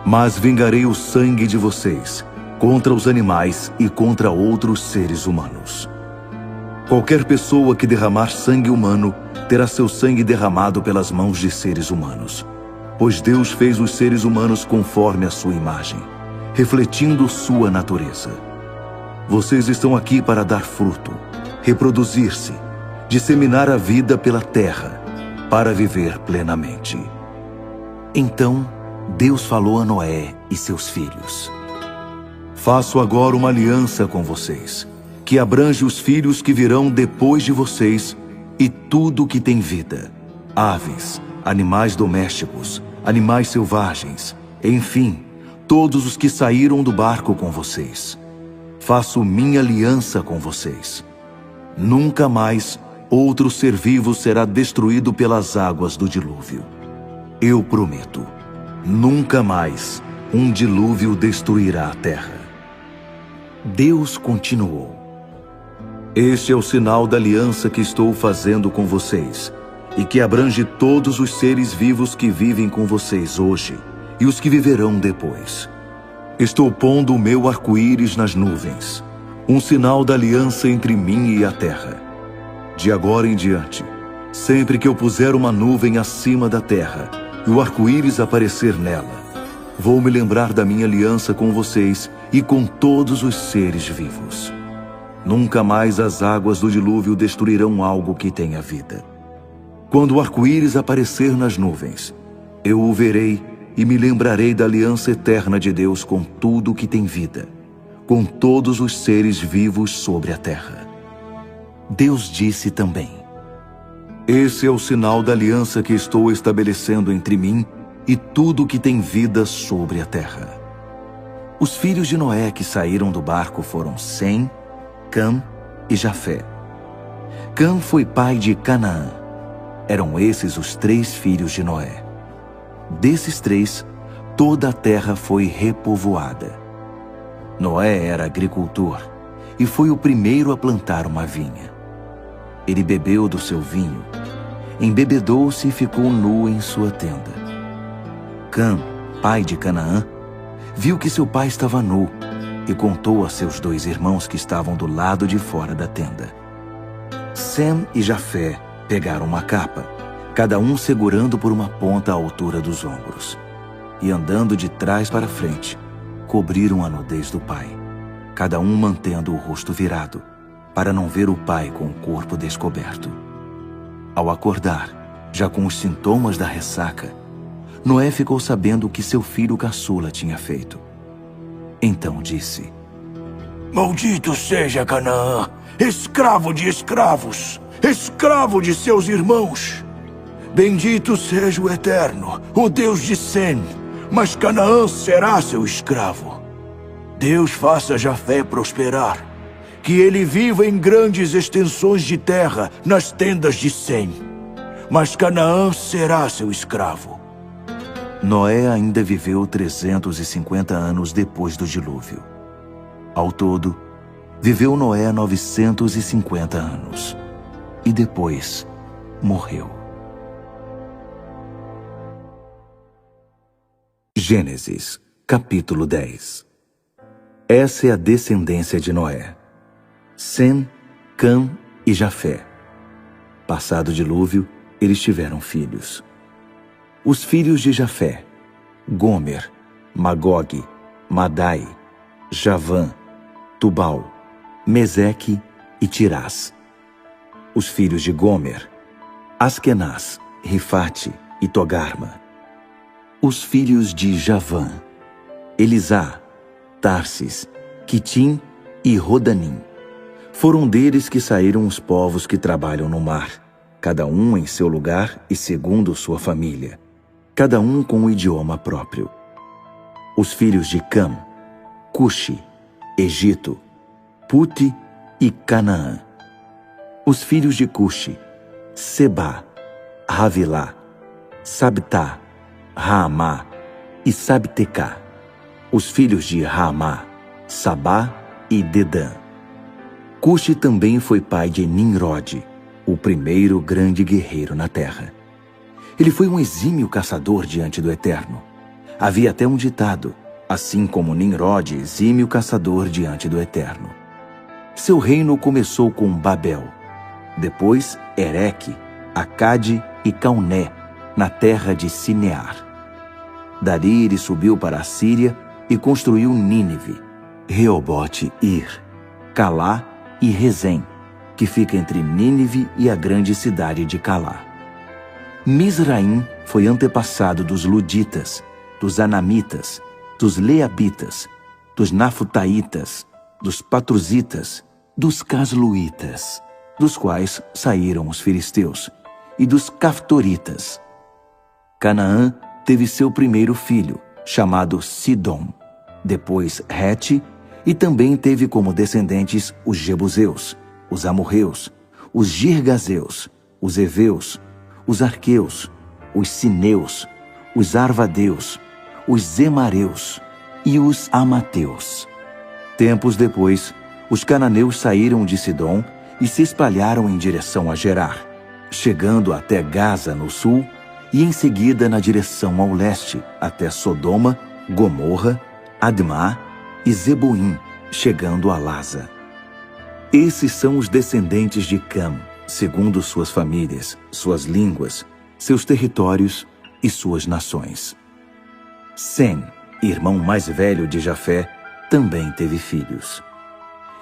Mas vingarei o sangue de vocês contra os animais e contra outros seres humanos. Qualquer pessoa que derramar sangue humano terá seu sangue derramado pelas mãos de seres humanos, pois Deus fez os seres humanos conforme a sua imagem, refletindo sua natureza. Vocês estão aqui para dar fruto, reproduzir-se, disseminar a vida pela terra, para viver plenamente. Então, Deus falou a Noé e seus filhos: Faço agora uma aliança com vocês, que abrange os filhos que virão depois de vocês e tudo que tem vida, aves, animais domésticos, animais selvagens, enfim, todos os que saíram do barco com vocês. Faço minha aliança com vocês. Nunca mais outro ser vivo será destruído pelas águas do dilúvio. Eu prometo, nunca mais um dilúvio destruirá a terra. Deus continuou: Este é o sinal da aliança que estou fazendo com vocês, e que abrange todos os seres vivos que vivem com vocês hoje e os que viverão depois. Estou pondo o meu arco-íris nas nuvens, um sinal da aliança entre mim e a terra. De agora em diante, sempre que eu puser uma nuvem acima da terra e o arco-íris aparecer nela, vou me lembrar da minha aliança com vocês e com todos os seres vivos. Nunca mais as águas do dilúvio destruirão algo que tenha vida. Quando o arco-íris aparecer nas nuvens, eu o verei e me lembrarei da aliança eterna de Deus com tudo que tem vida, com todos os seres vivos sobre a terra. Deus disse também: Esse é o sinal da aliança que estou estabelecendo entre mim e tudo que tem vida sobre a terra. Os filhos de Noé que saíram do barco foram Sem, Cam e Jafé. Cam foi pai de Canaã. Eram esses os 3 filhos de Noé. Desses 3, toda a terra foi repovoada. Noé era agricultor e foi o primeiro a plantar uma vinha. Ele bebeu do seu vinho, embebedou-se e ficou nu em sua tenda. Cam, pai de Canaã, viu que seu pai estava nu e contou a seus 2 irmãos que estavam do lado de fora da tenda. Sem e Jafé pegaram uma capa, cada um segurando por uma ponta à altura dos ombros, e andando de trás para frente, cobriram a nudez do pai, cada um mantendo o rosto virado, para não ver o pai com o corpo descoberto. Ao acordar, já com os sintomas da ressaca, Noé ficou sabendo o que seu filho caçula tinha feito. Então disse: Maldito seja Canaã, escravo de escravos, escravo de seus irmãos. Bendito seja o Eterno, o Deus de Sem, mas Canaã será seu escravo. Deus faça Jafé prosperar, que ele viva em grandes extensões de terra nas tendas de Sem, mas Canaã será seu escravo. Noé ainda viveu 350 anos depois do dilúvio. Ao todo, viveu Noé 950 anos. E depois, morreu. Gênesis, capítulo 10. Essa é a descendência de Noé: Sem, Cam e Jafé. Passado o dilúvio, eles tiveram filhos. Os filhos de Jafé: Gomer, Magog, Madai, Javã, Tubal, Meseque e Tirás. Os filhos de Gomer: Askenaz, Rifate e Togarma. Os filhos de Javã: Elisá, Tarsis, Quitim e Rodanim. Foram deles que saíram os povos que trabalham no mar, cada um em seu lugar e segundo sua família, cada um com um idioma próprio. Os filhos de Cam: Cuxi, Egito, Puti e Canaã. Os filhos de Cuxi: Sebá, Havilá, Sabtá, Raamá e Sabtecá. Os filhos de Raamá: Sabá e Dedã. Cuxi também foi pai de Nimrode, o primeiro grande guerreiro na terra. Ele foi um exímio caçador diante do Eterno. Havia até um ditado: assim como Nimrode, exímio caçador diante do Eterno. Seu reino começou com Babel, depois Ereque, Acade e Cauné, na terra de Sinear. Dali ele subiu para a Síria e construiu Nínive, Reobote-Ir, Calá e Rezém, que fica entre Nínive e a grande cidade de Calá. Misraim foi antepassado dos Luditas, dos Anamitas, dos Leabitas, dos Nafutaitas, dos Patruzitas, dos Casluitas, dos quais saíram os filisteus, e dos Caftoritas. Canaã teve seu primeiro filho, chamado Sidom, depois Rete, e também teve como descendentes os Jebuseus, os Amorreus, os Girgazeus, os Eveus, os Arqueus, os Sineus, os Arvadeus, os Zemareus e os Amateus. Tempos depois, os cananeus saíram de Sidom e se espalharam em direção a Gerar, chegando até Gaza no sul e em seguida na direção ao leste até Sodoma, Gomorra, Admá e Zeboim, chegando a Laza. Esses são os descendentes de Cam, segundo suas famílias, suas línguas, seus territórios e suas nações. Sem, irmão mais velho de Jafé, também teve filhos.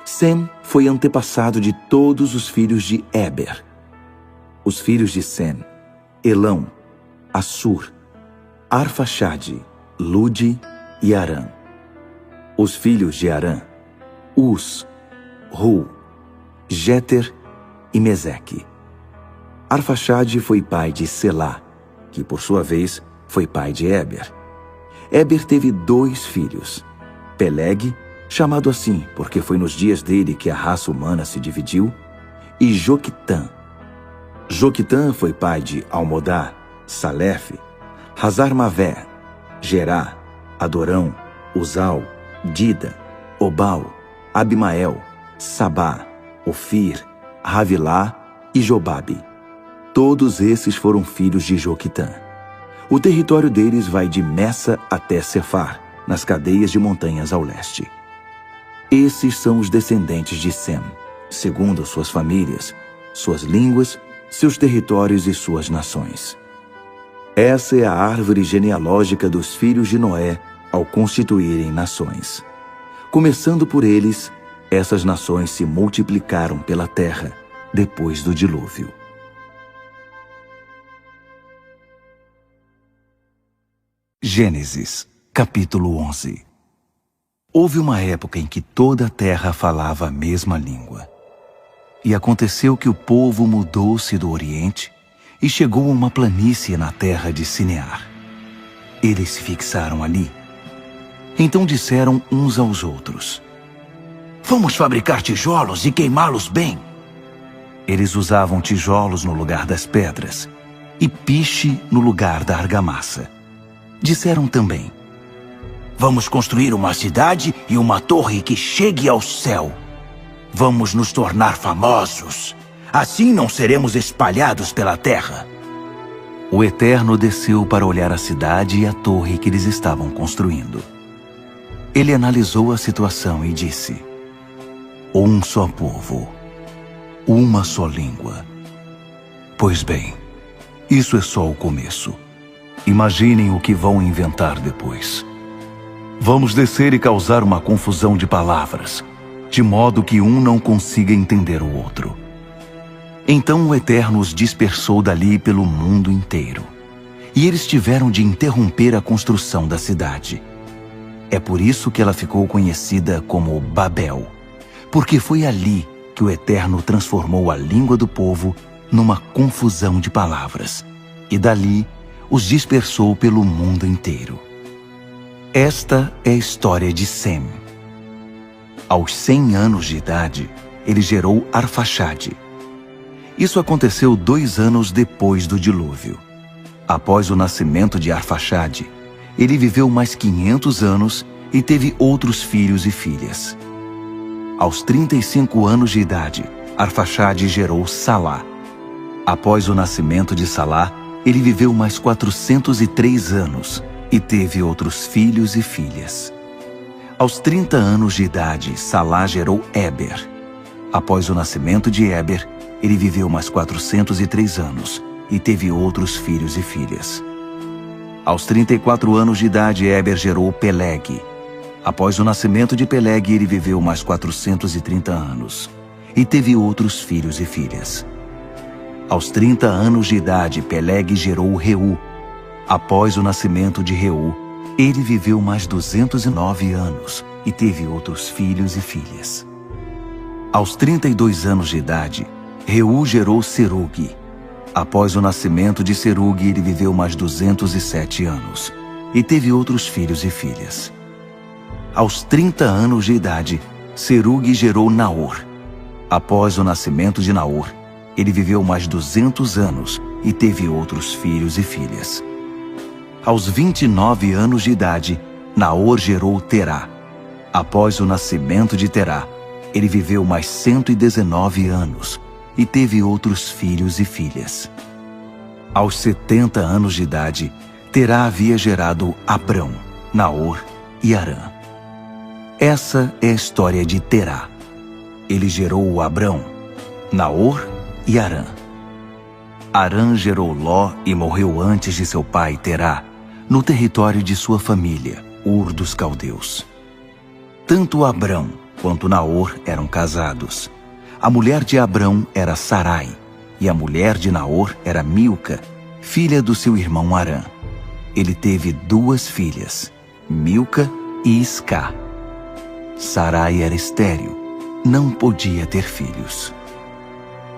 Sem foi antepassado de todos os filhos de Éber. Os filhos de Sem: Elão, Assur, Arfaxade, Lude e Arã. Os filhos de Arã: Uz, Ru, Jéter e Meseque. Arfaxade foi pai de Selá, que por sua vez foi pai de Éber. Éber teve 2 filhos: Peleg, chamado assim porque foi nos dias dele que a raça humana se dividiu, e Joquitã. Joquitã foi pai de Almodá, Salefe, Hazar-Mavé, Gerá, Adorão, Uzal, Dida, Obal, Abimael, Sabá, Ofir, Havilá e Jobabe. Todos esses foram filhos de Joquitã. O território deles vai de Messa até Cefar, nas cadeias de montanhas ao leste. Esses são os descendentes de Sem, segundo suas famílias, suas línguas, seus territórios e suas nações. Essa é a árvore genealógica dos filhos de Noé ao constituírem nações. Começando por eles, essas nações se multiplicaram pela terra depois do dilúvio. Gênesis, capítulo 11. Houve uma época em que toda a terra falava a mesma língua. E aconteceu que o povo mudou-se do Oriente e chegou a uma planície na terra de Sinear. Eles se fixaram ali. Então disseram uns aos outros: vamos fabricar tijolos e queimá-los bem. Eles usavam tijolos no lugar das pedras e piche no lugar da argamassa. Disseram também: vamos construir uma cidade e uma torre que chegue ao céu. Vamos nos tornar famosos. Assim não seremos espalhados pela terra. O Eterno desceu para olhar a cidade e a torre que eles estavam construindo. Ele analisou a situação e disse: um só povo, uma só língua. Pois bem, isso é só o começo. Imaginem o que vão inventar depois. Vamos descer e causar uma confusão de palavras, de modo que um não consiga entender o outro. Então o Eterno os dispersou dali pelo mundo inteiro, e eles tiveram de interromper a construção da cidade. É por isso que ela ficou conhecida como Babel, porque foi ali que o Eterno transformou a língua do povo numa confusão de palavras, e dali os dispersou pelo mundo inteiro. Esta é a história de Sem. Aos 100 anos de idade, ele gerou Arfaxade. Isso aconteceu 2 anos depois do dilúvio. Após o nascimento de Arfaxade, ele viveu mais 500 anos e teve outros filhos e filhas. Aos 35 anos de idade, Arfaxade gerou Salá. Após o nascimento de Salá, ele viveu mais 403 anos e teve outros filhos e filhas. Aos 30 anos de idade, Salá gerou Éber. Após o nascimento de Éber, ele viveu mais 403 anos e teve outros filhos e filhas. Aos 34 anos de idade, Éber gerou Peleg. Após o nascimento de Peleg, ele viveu mais 430 anos e teve outros filhos e filhas. Aos 30 anos de idade, Peleg gerou Reu. Após o nascimento de Reu, ele viveu mais 209 anos e teve outros filhos e filhas. Aos 32 anos de idade, Reu gerou Serug. Após o nascimento de Serug, ele viveu mais 207 anos e teve outros filhos e filhas. Aos 30 anos de idade, Serug gerou Naor. Após o nascimento de Naor, ele viveu mais 200 anos e teve outros filhos e filhas. Aos 29 anos de idade, Naor gerou Terá. Após o nascimento de Terá, ele viveu mais 119 anos e teve outros filhos e filhas. Aos 70 anos de idade, Terá havia gerado Abrão, Naor e Arã. Essa é a história de Terá. Ele gerou Abrão, Naor e Arã. Arã gerou Ló e morreu antes de seu pai Terá, no território de sua família, Ur dos Caldeus. Tanto Abrão quanto Naor eram casados. A mulher de Abrão era Sarai, e a mulher de Naor era Milca, filha do seu irmão Arã. Ele teve 2 filhas, Milca e Iscá. Sarai era estéril, não podia ter filhos.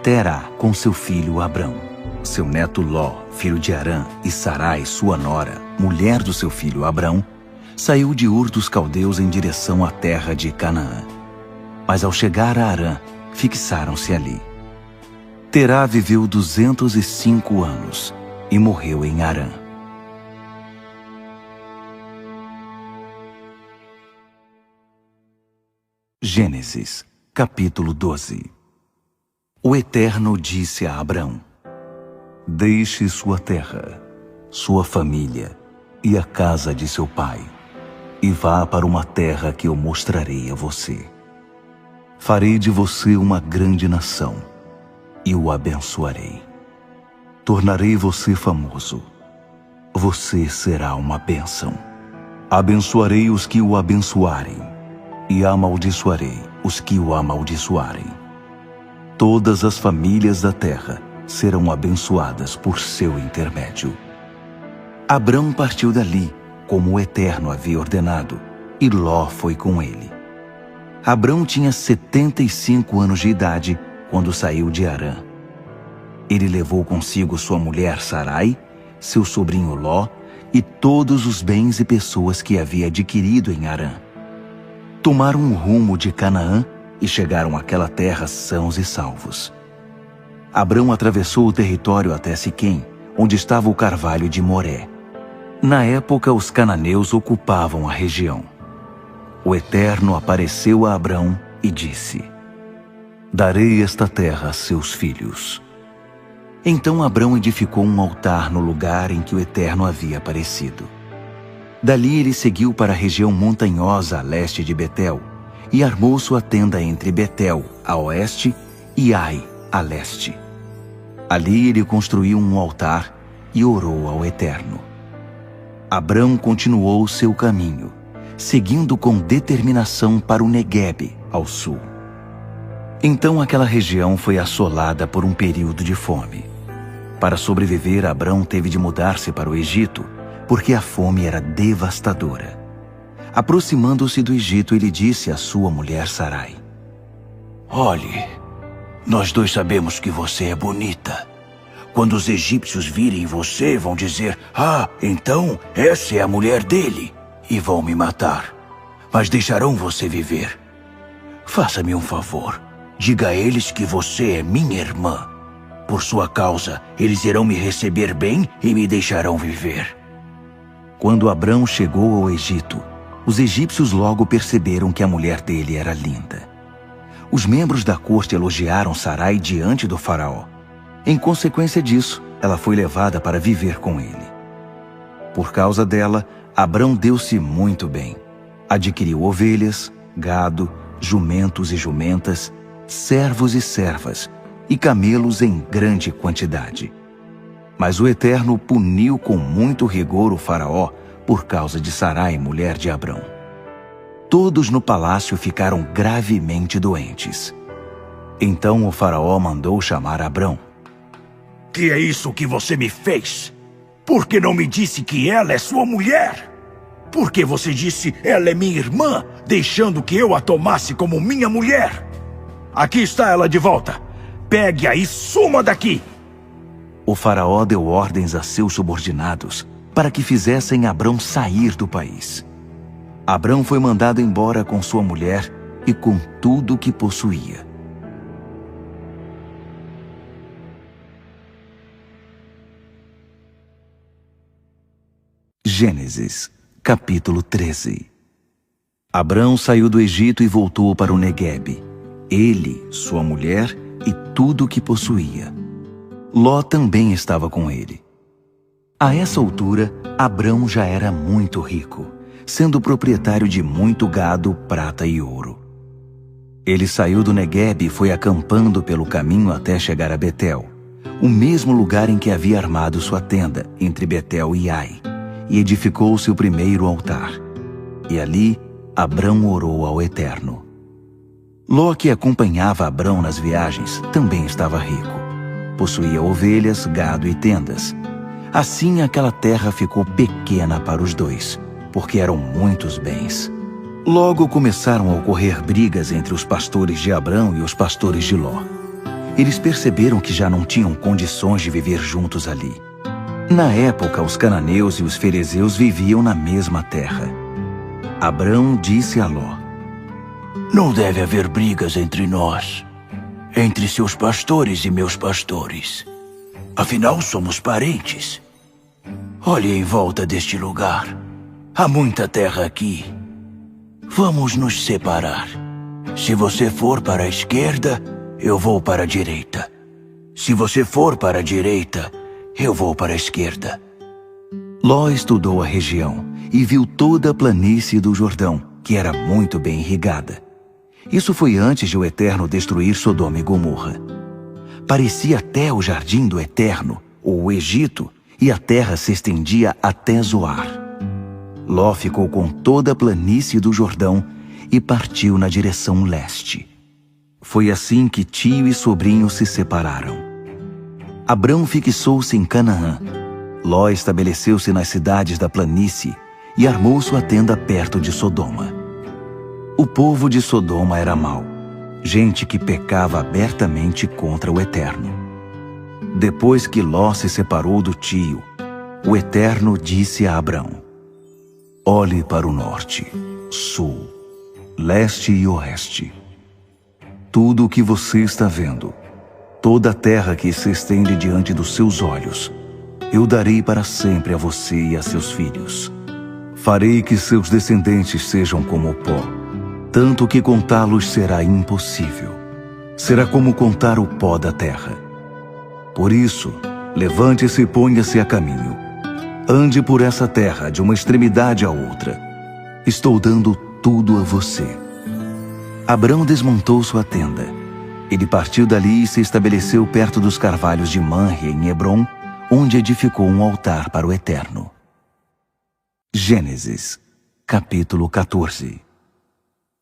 Terá com seu filho Abrão, seu neto Ló, filho de Arã, e Sarai, sua nora, mulher do seu filho Abrão, saiu de Ur dos Caldeus em direção à terra de Canaã. Mas ao chegar a Arã, fixaram-se ali. Terá viveu 205 anos e morreu em Arã. Gênesis, capítulo 12. O Eterno disse a Abrão: deixe sua terra, sua família e a casa de seu pai, e vá para uma terra que eu mostrarei a você. Farei de você uma grande nação e o abençoarei. Tornarei você famoso. Você será uma bênção. Abençoarei os que o abençoarem e amaldiçoarei os que o amaldiçoarem. Todas as famílias da terra serão abençoadas por seu intermédio. Abrão partiu dali, como o Eterno havia ordenado, e Ló foi com ele. Abrão tinha 75 anos de idade quando saiu de Arã. Ele levou consigo sua mulher Sarai, seu sobrinho Ló e todos os bens e pessoas que havia adquirido em Arã. Tomaram o rumo de Canaã e chegaram àquela terra sãos e salvos. Abrão atravessou o território até Siquém, onde estava o carvalho de Moré. Na época, os cananeus ocupavam a região. O Eterno apareceu a Abrão e disse: darei esta terra a seus filhos. Então Abrão edificou um altar no lugar em que o Eterno havia aparecido. Dali ele seguiu para a região montanhosa a leste de Betel e armou sua tenda entre Betel, a oeste, e Ai, a leste. Ali ele construiu um altar e orou ao Eterno. Abrão continuou seu caminho, seguindo com determinação para o Neguebe, ao sul. Então aquela região foi assolada por um período de fome. Para sobreviver, Abrão teve de mudar-se para o Egito, porque a fome era devastadora. Aproximando-se do Egito, ele disse à sua mulher Sarai: olhe, nós 2 sabemos que você é bonita. Quando os egípcios virem você, vão dizer: "Ah, então essa é a mulher dele", e vão me matar. Mas deixarão você viver. Faça-me um favor. Diga a eles que você é minha irmã. Por sua causa, eles irão me receber bem e me deixarão viver. Quando Abrão chegou ao Egito, os egípcios logo perceberam que a mulher dele era linda. Os membros da corte elogiaram Sarai diante do faraó. Em consequência disso, ela foi levada para viver com ele. Por causa dela, Abrão deu-se muito bem. Adquiriu ovelhas, gado, jumentos e jumentas, servos e servas, e camelos em grande quantidade. Mas o Eterno puniu com muito rigor o faraó por causa de Sarai, mulher de Abrão. Todos no palácio ficaram gravemente doentes. Então o faraó mandou chamar Abrão. Que é isso que você me fez? Por que não me disse que ela é sua mulher? Por que você disse ela é minha irmã, deixando que eu a tomasse como minha mulher? Aqui está ela de volta. Pegue-a e suma daqui. O faraó deu ordens a seus subordinados para que fizessem Abrão sair do país. Abrão foi mandado embora com sua mulher e com tudo o que possuía. Gênesis, capítulo 13. Abrão saiu do Egito e voltou para o Neguebe. Ele, sua mulher e tudo o que possuía. Ló também estava com ele. A essa altura, Abrão já era muito rico, sendo proprietário de muito gado, prata e ouro. Ele saiu do Neguebe e foi acampando pelo caminho até chegar a Betel, o mesmo lugar em que havia armado sua tenda, entre Betel e Ai, e edificou seu primeiro altar. E ali, Abrão orou ao Eterno. Ló, que acompanhava Abrão nas viagens, também estava rico. Possuía ovelhas, gado e tendas. Assim, aquela terra ficou pequena para os dois, porque eram muitos bens. Logo começaram a ocorrer brigas entre os pastores de Abrão e os pastores de Ló. Eles perceberam que já não tinham condições de viver juntos ali. Na época, os cananeus e os ferezeus viviam na mesma terra. Abrão disse a Ló: Não deve haver brigas entre nós, entre seus pastores e meus pastores. Afinal, somos parentes. Olhe em volta deste lugar. Há muita terra aqui. Vamos nos separar. Se você for para a esquerda, eu vou para a direita. Se você for para a direita, eu vou para a esquerda. Ló estudou a região e viu toda a planície do Jordão, que era muito bem irrigada. Isso foi antes de o Eterno destruir Sodoma e Gomorra. Parecia até o jardim do Eterno, ou o Egito, e a terra se estendia até Zoar. Ló ficou com toda a planície do Jordão e partiu na direção leste. Foi assim que tio e sobrinho se separaram. Abrão fixou-se em Canaã. Ló estabeleceu-se nas cidades da planície e armou sua tenda perto de Sodoma. O povo de Sodoma era mau, gente que pecava abertamente contra o Eterno. Depois que Ló se separou do tio, o Eterno disse a Abrão: Olhe para o norte, sul, leste e oeste. Tudo o que você está vendo, toda a terra que se estende diante dos seus olhos, eu darei para sempre a você e a seus filhos. Farei que seus descendentes sejam como o pó, tanto que contá-los será impossível. Será como contar o pó da terra. Por isso, levante-se e ponha-se a caminho. Ande por essa terra de uma extremidade à outra. Estou dando tudo a você. Abrão desmontou sua tenda. Ele partiu dali e se estabeleceu perto dos carvalhos de Manre, em Hebrom, onde edificou um altar para o Eterno. Gênesis, capítulo 14.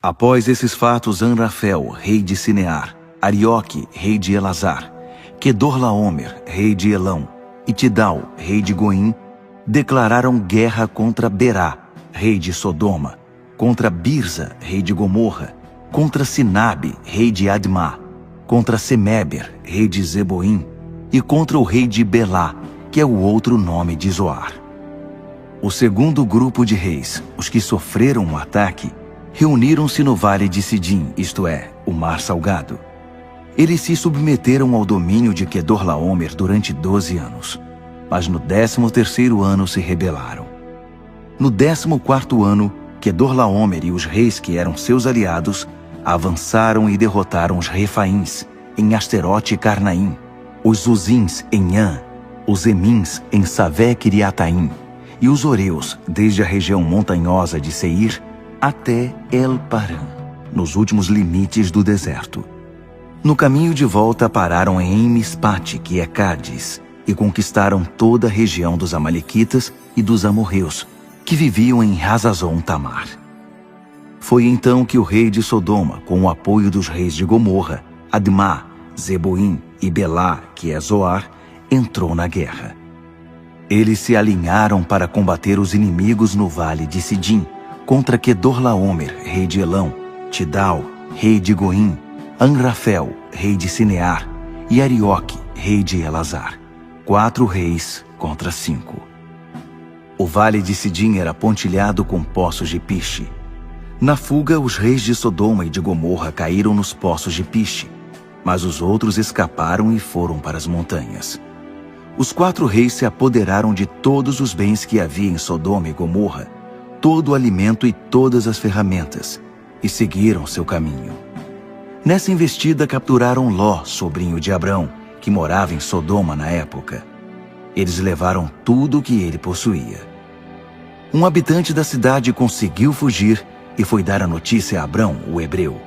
Após esses fatos, Anrafel, rei de Sinear, Arioque, rei de Elazar, Quedorlaomer, rei de Elão, e Tidal, rei de Goim, declararam guerra contra Berá, rei de Sodoma, contra Birza, rei de Gomorra, contra Sinabe, rei de Admá, contra Semeber, rei de Zeboim, e contra o rei de Belá, que é o outro nome de Zoar. O segundo grupo de reis, os que sofreram um ataque, reuniram-se no vale de Sidim, isto é, o Mar Salgado. Eles se submeteram ao domínio de Quedorlaomer durante 12 anos, mas no 13º ano se rebelaram. No 14º ano, Quedorlaomer e os reis que eram seus aliados avançaram e derrotaram os Refaíns em Asterote e Carnaim, os Uzins em An, os Emins em Savé-Quiriataim e os Oreus desde a região montanhosa de Seir até El-Parã, nos últimos limites do deserto. No caminho de volta pararam em Mispate, que é Cádiz, e conquistaram toda a região dos Amalequitas e dos amorreus, que viviam em Hazazon Tamar. Foi então que o rei de Sodoma, com o apoio dos reis de Gomorra, Admá, Zeboim e Belá, que é Zoar, entrou na guerra. Eles se alinharam para combater os inimigos no vale de Sidim, contra Quedorlaomer, rei de Elão, Tidal, rei de Goim, Anrafel, rei de Sinear, e Arioque, rei de Elazar. 4 reis contra 5. O vale de Sidim era pontilhado com poços de piche. Na fuga, os reis de Sodoma e de Gomorra caíram nos poços de piche, mas os outros escaparam e foram para as montanhas. Os 4 reis se apoderaram de todos os bens que havia em Sodoma e Gomorra, todo o alimento e todas as ferramentas, e seguiram seu caminho. Nessa investida capturaram Ló, sobrinho de Abrão, que morava em Sodoma na época. Eles levaram tudo o que ele possuía. Um habitante da cidade conseguiu fugir e foi dar a notícia a Abrão, o hebreu.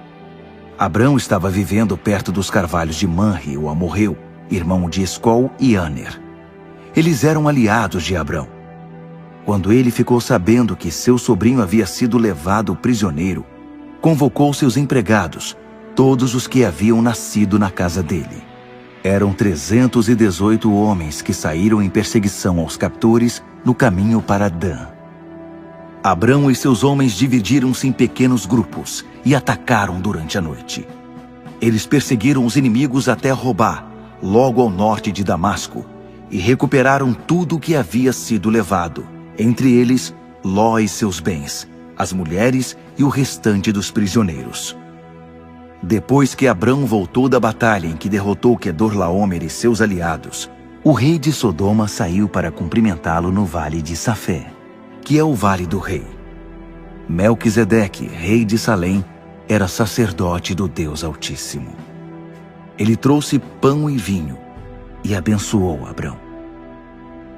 Abrão estava vivendo perto dos carvalhos de Manre, o amorreu, irmão de Escol e Aner. Eles eram aliados de Abrão. Quando ele ficou sabendo que seu sobrinho havia sido levado prisioneiro, convocou seus empregados, todos os que haviam nascido na casa dele. Eram 318 homens que saíram em perseguição aos captores no caminho para Dan. Abrão e seus homens dividiram-se em pequenos grupos e atacaram durante a noite. Eles perseguiram os inimigos até Robá, logo ao norte de Damasco, e recuperaram tudo o que havia sido levado, entre eles Ló e seus bens, as mulheres e o restante dos prisioneiros. Depois que Abrão voltou da batalha em que derrotou Quedorlaomer e seus aliados, o rei de Sodoma saiu para cumprimentá-lo no vale de Safé, que é o vale do rei. Melquisedeque, rei de Salém, era sacerdote do Deus Altíssimo. Ele trouxe pão e vinho e abençoou Abrão.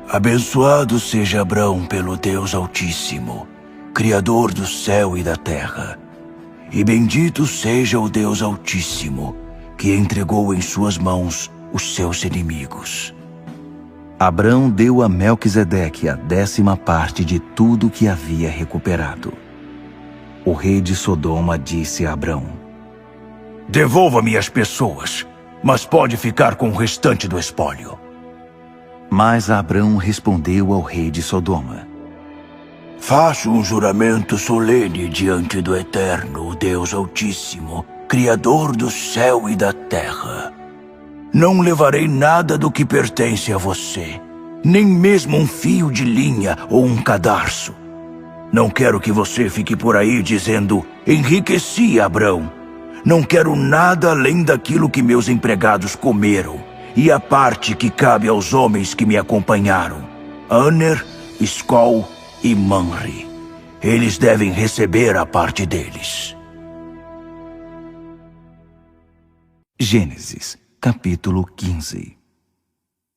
Abençoado seja Abrão pelo Deus Altíssimo, Criador do céu e da terra. E bendito seja o Deus Altíssimo, que entregou em suas mãos os seus inimigos. Abrão deu a Melquisedeque a 10ª parte de tudo que havia recuperado. O rei de Sodoma disse a Abrão: Devolva-me as pessoas, mas pode ficar com o restante do espólio. Mas Abrão respondeu ao rei de Sodoma: Faço um juramento solene diante do Eterno, o Deus Altíssimo, Criador do céu e da terra. Não levarei nada do que pertence a você, nem mesmo um fio de linha ou um cadarço. Não quero que você fique por aí dizendo: enriqueci Abrão. Não quero nada além daquilo que meus empregados comeram e a parte que cabe aos homens que me acompanharam, Aner, Escol e Manre. Eles devem receber a parte deles. Gênesis, capítulo 15.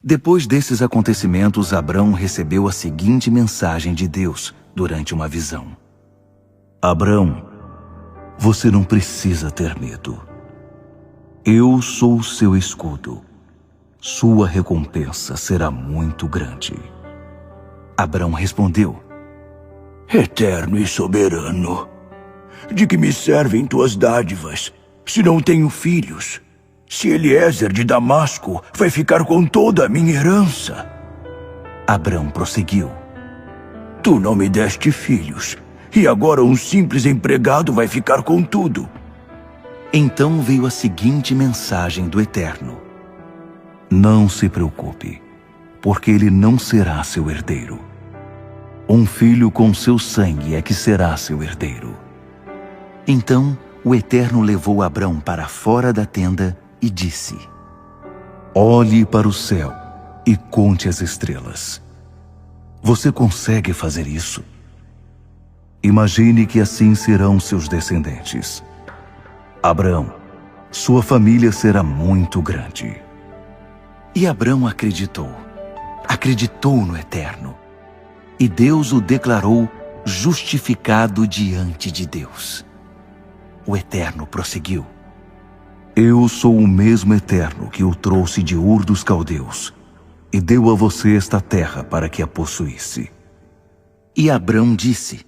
Depois desses acontecimentos, Abrão recebeu a seguinte mensagem de Deus durante uma visão: Abrão, você não precisa ter medo. Eu sou o seu escudo. Sua recompensa será muito grande. Abrão respondeu: Eterno e soberano, de que me servem tuas dádivas, se não tenho filhos? Se Eliezer de Damasco vai ficar com toda a minha herança. Abrão prosseguiu: Tu não me deste filhos, e agora um simples empregado vai ficar com tudo. Então veio a seguinte mensagem do Eterno: Não se preocupe, porque ele não será seu herdeiro. Um filho com seu sangue é que será seu herdeiro. Então o Eterno levou Abrão para fora da tenda e disse: Olhe para o céu e conte as estrelas. Você consegue fazer isso? Imagine que assim serão seus descendentes. Abrão, sua família será muito grande. E Abrão acreditou no Eterno. E Deus o declarou justificado diante de Deus. O Eterno prosseguiu: Eu sou o mesmo Eterno que o trouxe de Ur dos Caldeus e deu a você esta terra para que a possuísse. E Abrão disse: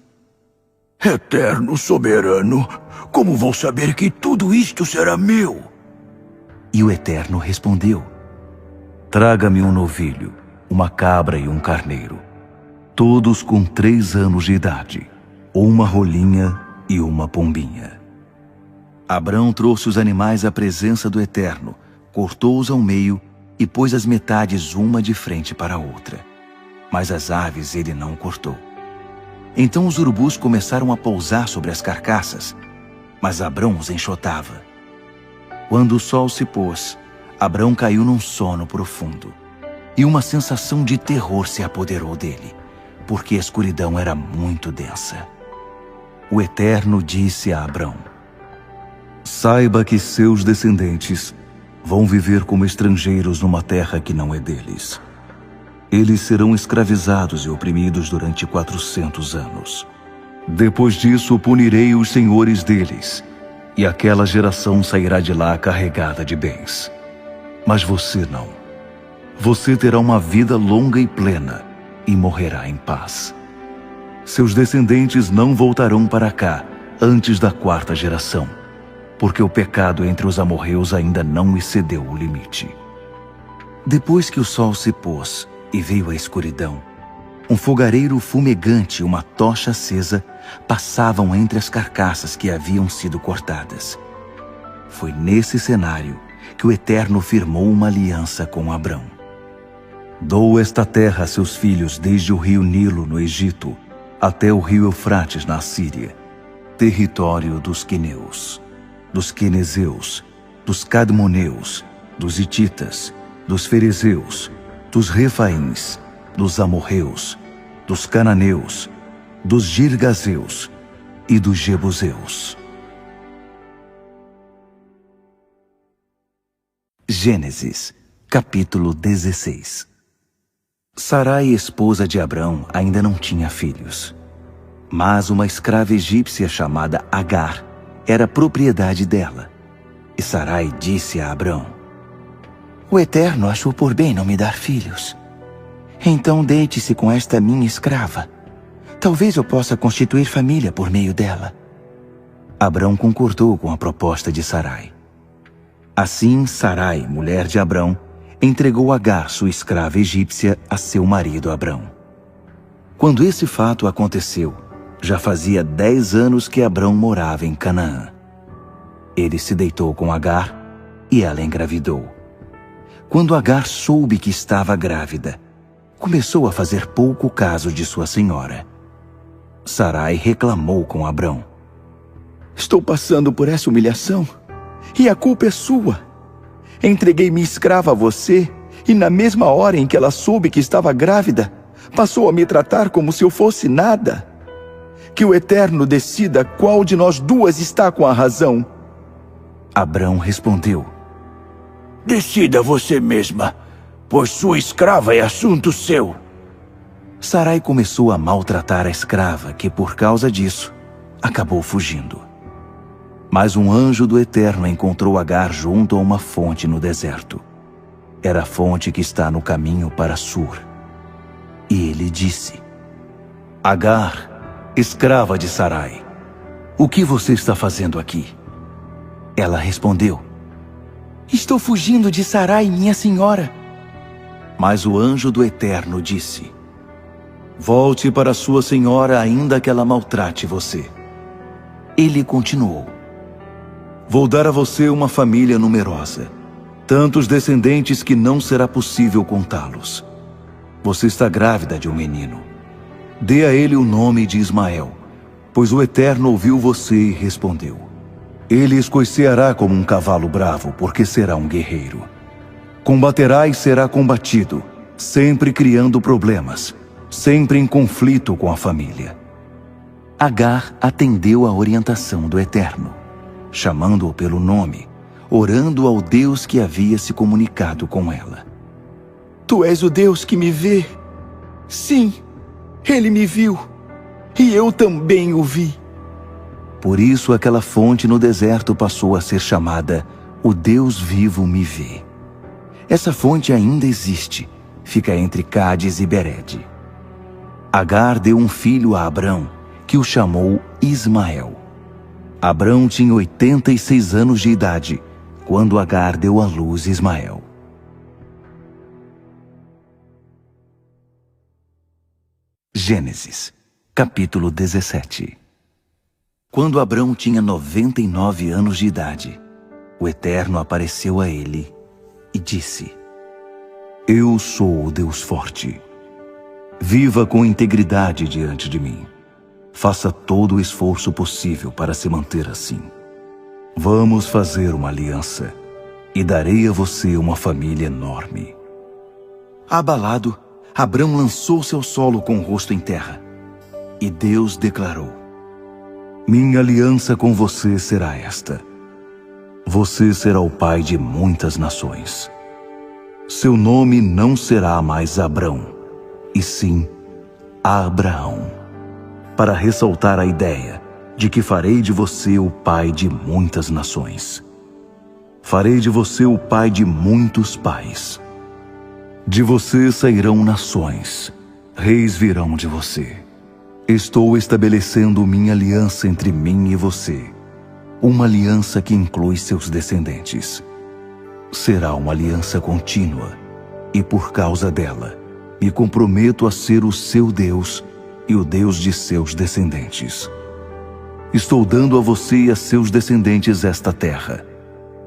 Eterno soberano, como vou saber que tudo isto será meu? E o Eterno respondeu: Traga-me um novilho, uma cabra e um carneiro, todos com 3 anos de idade, uma rolinha e uma pombinha. Abrão trouxe os animais à presença do Eterno, cortou-os ao meio e pôs as metades uma de frente para a outra. Mas as aves ele não cortou. Então os urubus começaram a pousar sobre as carcaças, mas Abrão os enxotava. Quando o sol se pôs, Abrão caiu num sono profundo, e uma sensação de terror se apoderou dele, porque a escuridão era muito densa. O Eterno disse a Abrão: Saiba que seus descendentes vão viver como estrangeiros numa terra que não é deles. Eles serão escravizados e oprimidos durante 400 anos. Depois disso, punirei os senhores deles, e aquela geração sairá de lá carregada de bens. Mas você não. Você terá uma vida longa e plena, e morrerá em paz. Seus descendentes não voltarão para cá antes da 4ª geração, porque o pecado entre os amorreus ainda não excedeu o limite. Depois que o sol se pôs e veio a escuridão, um fogareiro fumegante e uma tocha acesa passavam entre as carcaças que haviam sido cortadas. Foi nesse cenário que o Eterno firmou uma aliança com Abrão. Dou esta terra a seus filhos desde o rio Nilo, no Egito, até o rio Eufrates, na Assíria, território dos queneus, dos quenezeus, dos cadmoneus, dos hititas, dos ferezeus, dos refaíns, dos amorreus, dos cananeus, dos girgazeus e dos jebuseus. Gênesis, capítulo 16. Sarai, esposa de Abrão, ainda não tinha filhos. Mas uma escrava egípcia chamada Agar era propriedade dela. E Sarai disse a Abrão: O Eterno achou por bem não me dar filhos. Então deite-se com esta minha escrava. Talvez eu possa constituir família por meio dela. Abrão concordou com a proposta de Sarai. Assim, Sarai, mulher de Abrão, entregou Agar, sua escrava egípcia, a seu marido Abrão. Quando esse fato aconteceu, já fazia 10 anos que Abrão morava em Canaã. Ele se deitou com Agar e ela engravidou. Quando Agar soube que estava grávida, começou a fazer pouco caso de sua senhora. Sarai reclamou com Abrão: Estou passando por essa humilhação, e a culpa é sua. Entreguei minha escrava a você, e na mesma hora em que ela soube que estava grávida, passou a me tratar como se eu fosse nada. Que o Eterno decida qual de nós duas está com a razão. Abrão respondeu: Decida você mesma, pois sua escrava é assunto seu. Sarai começou a maltratar a escrava, que por causa disso acabou fugindo. Mas um anjo do Eterno encontrou Agar junto a uma fonte no deserto. Era a fonte que está no caminho para Sur. E ele disse: Agar, escrava de Sarai, o que você está fazendo aqui? Ela respondeu: Estou fugindo de Sarai, minha senhora. Mas o anjo do Eterno disse: Volte para sua senhora, ainda que ela maltrate você. Ele continuou: Vou dar a você uma família numerosa. Tantos descendentes que não será possível contá-los. Você está grávida de um menino. Dê a ele o nome de Ismael, pois o Eterno ouviu você e respondeu. Ele escoiceará como um cavalo bravo, porque será um guerreiro. Combaterá e será combatido, sempre criando problemas, sempre em conflito com a família. Agar atendeu à orientação do Eterno, chamando-o pelo nome, orando ao Deus que havia se comunicado com ela. Tu és o Deus que me vê. Sim, ele me viu, e eu também o vi. Por isso aquela fonte no deserto passou a ser chamada O Deus Vivo Me Vê. Essa fonte ainda existe, fica entre Cádiz e Bered. Agar deu um filho a Abrão, que o chamou Ismael. Abrão tinha 86 anos de idade, quando Agar deu à luz Ismael. Gênesis, capítulo 17. Quando Abrão tinha 99 anos de idade, o Eterno apareceu a ele e disse: Eu sou o Deus forte. Viva com integridade diante de mim. Faça todo o esforço possível para se manter assim. Vamos fazer uma aliança, e darei a você uma família enorme. Abalado, Abrão lançou-se ao solo com o rosto em terra. E Deus declarou: Minha aliança com você será esta. Você será o pai de muitas nações. Seu nome não será mais Abrão, e sim Abraão, para ressaltar a ideia de que farei de você o pai de muitas nações. Farei de você o pai de muitos pais. De você sairão nações, reis virão de você. Estou estabelecendo minha aliança entre mim e você, uma aliança que inclui seus descendentes. Será uma aliança contínua, e por causa dela, me comprometo a ser o seu Deus e o Deus de seus descendentes. Estou dando a você e a seus descendentes esta terra,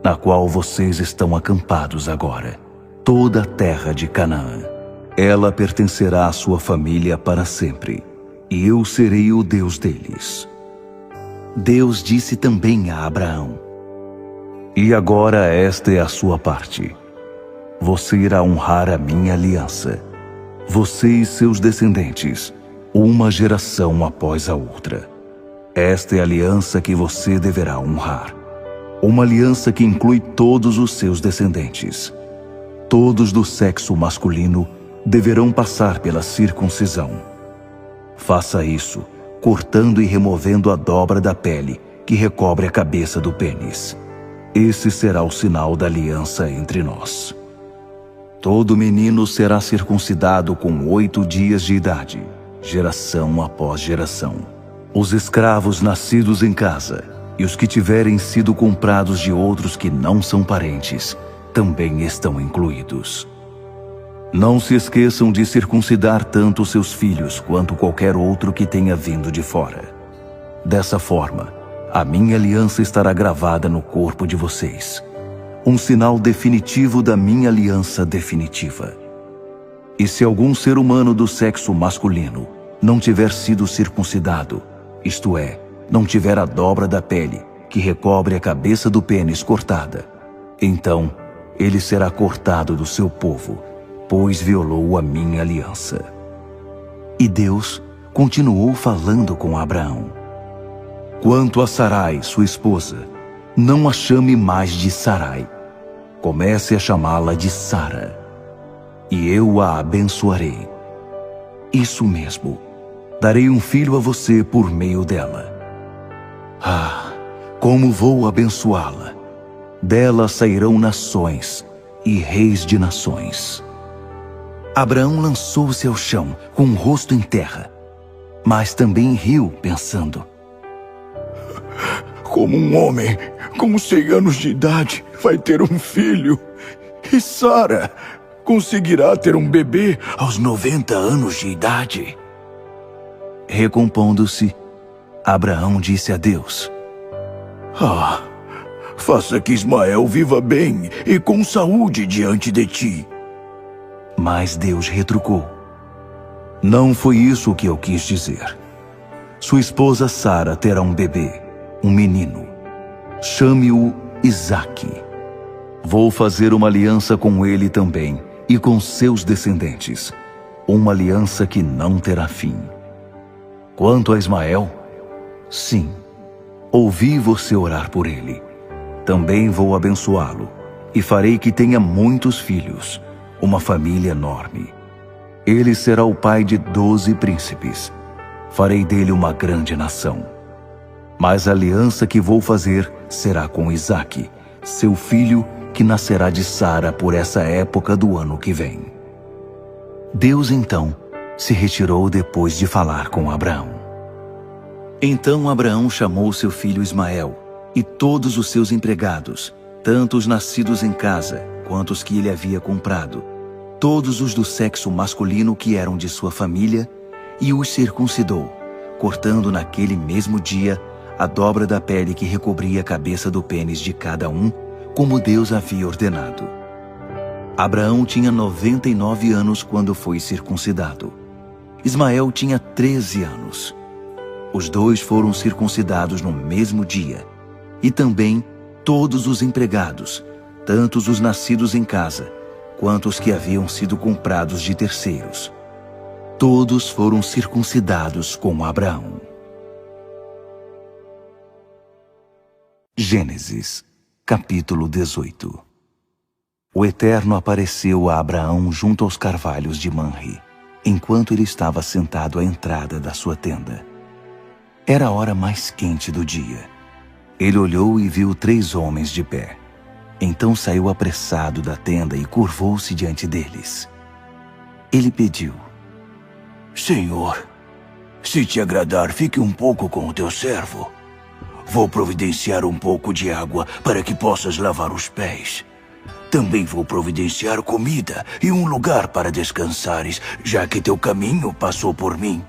na qual vocês estão acampados agora, toda a terra de Canaã. Ela pertencerá à sua família para sempre, e eu serei o Deus deles. Deus disse também a Abraão: E agora esta é a sua parte. Você irá honrar a minha aliança, você e seus descendentes, uma geração após a outra. Esta é a aliança que você deverá honrar. Uma aliança que inclui todos os seus descendentes. Todos do sexo masculino deverão passar pela circuncisão. Faça isso, cortando e removendo a dobra da pele que recobre a cabeça do pênis. Esse será o sinal da aliança entre nós. Todo menino será circuncidado com 8 dias de idade, geração após geração. Os escravos nascidos em casa e os que tiverem sido comprados de outros que não são parentes também estão incluídos. Não se esqueçam de circuncidar tanto seus filhos quanto qualquer outro que tenha vindo de fora. Dessa forma, a minha aliança estará gravada no corpo de vocês, um sinal definitivo da minha aliança definitiva. E se algum ser humano do sexo masculino não tiver sido circuncidado, isto é, não tiver a dobra da pele que recobre a cabeça do pênis cortada, então ele será cortado do seu povo, pois violou a minha aliança. E Deus continuou falando com Abraão: Quanto a Sarai, sua esposa, não a chame mais de Sarai. Comece a chamá-la de Sara, e eu a abençoarei. Isso mesmo, darei um filho a você por meio dela. Ah, como vou abençoá-la! Dela sairão nações e reis de nações. Abraão lançou-se ao chão com o rosto em terra, mas também riu, pensando: Como um homem com 100 anos de idade vai ter um filho, e Sara conseguirá ter um bebê aos 90 anos de idade? Recompondo-se, Abraão disse a Deus: Faça que Ismael viva bem e com saúde diante de ti. Mas Deus retrucou: não foi isso que eu quis dizer. Sua esposa Sara terá um bebê, um menino. Chame-o Isaque. Vou fazer uma aliança com ele também e com seus descendentes, uma aliança que não terá fim. Quanto a Ismael, sim, ouvi você orar por ele. Também vou abençoá-lo e farei que tenha muitos filhos, uma família enorme. Ele será o pai de 12 príncipes. Farei dele uma grande nação. Mas a aliança que vou fazer será com Isaque, seu filho, que nascerá de Sara por essa época do ano que vem. Deus então se retirou depois de falar com Abraão. Então Abraão chamou seu filho Ismael e todos os seus empregados, tanto os nascidos em casa quanto os que ele havia comprado, todos os do sexo masculino que eram de sua família, e os circuncidou, cortando naquele mesmo dia a dobra da pele que recobria a cabeça do pênis de cada um, como Deus havia ordenado. Abraão tinha 99 anos quando foi circuncidado. Ismael tinha 13 anos. Os dois foram circuncidados no mesmo dia, e também todos os empregados, tanto os nascidos em casa, quanto os que haviam sido comprados de terceiros. Todos foram circuncidados com Abraão. Gênesis, capítulo 18. O Eterno apareceu a Abraão junto aos carvalhos de Manre, enquanto ele estava sentado à entrada da sua tenda. Era a hora mais quente do dia. Ele olhou e viu 3 homens de pé. Então saiu apressado da tenda e curvou-se diante deles. Ele pediu: Senhor, se te agradar, fique um pouco com o teu servo. Vou providenciar um pouco de água para que possas lavar os pés. Também vou providenciar comida e um lugar para descansares, já que teu caminho passou por mim.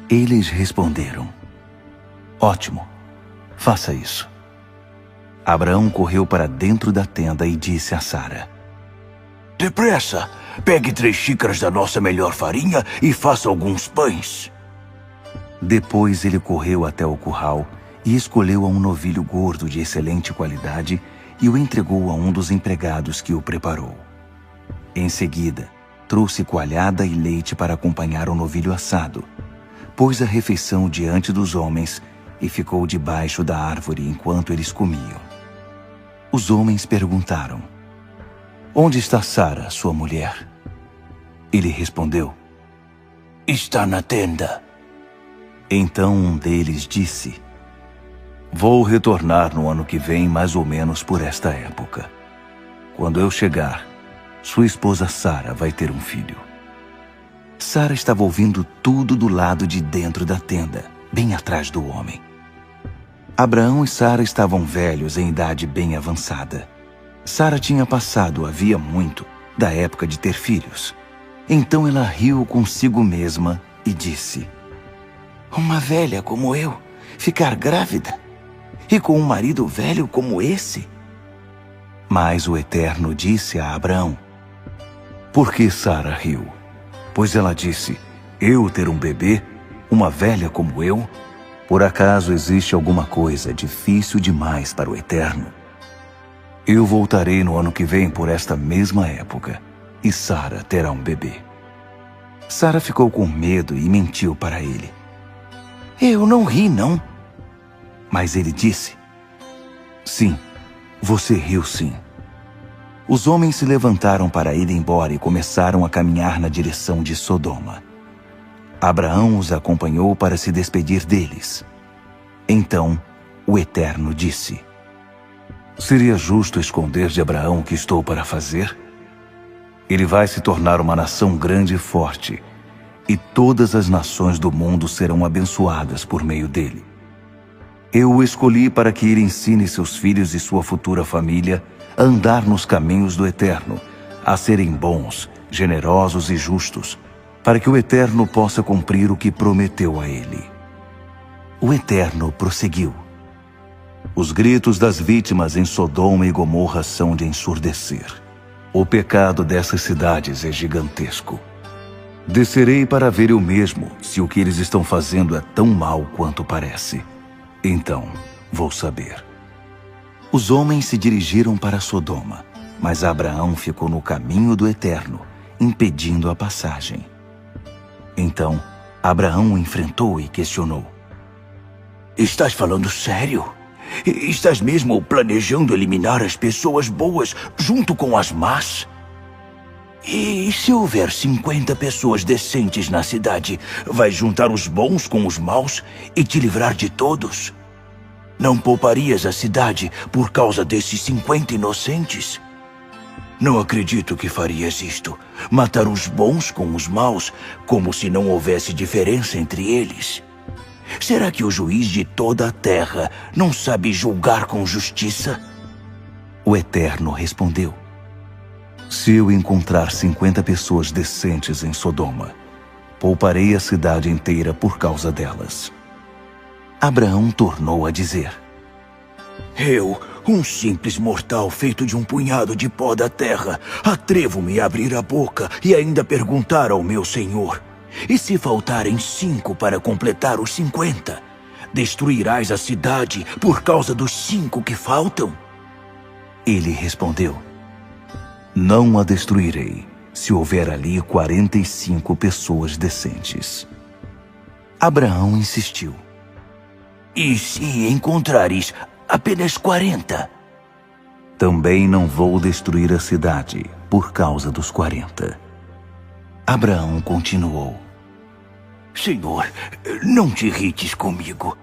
Eles responderam: ótimo, faça isso. Abraão correu para dentro da tenda e disse a Sara: Depressa, pegue 3 xícaras da nossa melhor farinha e faça alguns pães. Depois ele correu até o curral e escolheu um novilho gordo de excelente qualidade e o entregou a um dos empregados que o preparou. Em seguida, trouxe coalhada e leite para acompanhar o novilho assado. Pôs a refeição diante dos homens e ficou debaixo da árvore enquanto eles comiam. Os homens perguntaram: onde está Sara, sua mulher? Ele respondeu: está na tenda. Então um deles disse: vou retornar no ano que vem, mais ou menos por esta época. Quando eu chegar, sua esposa Sara vai ter um filho. Sara estava ouvindo tudo do lado de dentro da tenda, bem atrás do homem. Abraão e Sara estavam velhos em idade bem avançada. Sara tinha passado havia muito da época de ter filhos. Então ela riu consigo mesma e disse: uma velha como eu ficar grávida? E com um marido velho como esse? Mas o Eterno disse a Abraão: por que Sara riu? Pois ela disse: eu ter um bebê, uma velha como eu? Por acaso existe alguma coisa difícil demais para o Eterno? Eu voltarei no ano que vem por esta mesma época, e Sara terá um bebê. Sara ficou com medo e mentiu para ele: eu não ri, não. Mas ele disse: sim, você riu sim. Os homens se levantaram para ir embora e começaram a caminhar na direção de Sodoma. Abraão os acompanhou para se despedir deles. Então o Eterno disse: seria justo esconder de Abraão o que estou para fazer? Ele vai se tornar uma nação grande e forte, e todas as nações do mundo serão abençoadas por meio dele. Eu o escolhi para que ele ensine seus filhos e sua futura família a andar nos caminhos do Eterno, a serem bons, generosos e justos, para que o Eterno possa cumprir o que prometeu a ele. O Eterno prosseguiu: Os gritos das vítimas em Sodoma e Gomorra são de ensurdecer. O pecado dessas cidades é gigantesco. Descerei para ver eu mesmo se o que eles estão fazendo é tão mau quanto parece. Então vou saber. Os homens se dirigiram para Sodoma, mas Abraão ficou no caminho do Eterno, impedindo a passagem. Então Abraão o enfrentou e questionou: Estás falando sério? Estás mesmo planejando eliminar as pessoas boas junto com as más? E se houver 50 pessoas decentes na cidade, vais juntar os bons com os maus e te livrar de todos? Não pouparias a cidade por causa desses 50 inocentes? Não acredito que farias isto. Matar os bons com os maus, como se não houvesse diferença entre eles. Será que o juiz de toda a terra não sabe julgar com justiça? O Eterno respondeu: Se eu encontrar 50 pessoas decentes em Sodoma, pouparei a cidade inteira por causa delas. Abraão tornou a dizer: Eu, um simples mortal feito de um punhado de pó da terra, atrevo-me a abrir a boca e ainda perguntar ao meu Senhor: E se faltarem 5 para completar os 50? Destruirás a cidade por causa dos 5 que faltam? Ele respondeu: Não a destruirei, se houver ali 45 pessoas decentes. Abraão insistiu: E se encontrares apenas 40? Também não vou destruir a cidade por causa dos 40. Abraão continuou: Senhor, não te irrites comigo,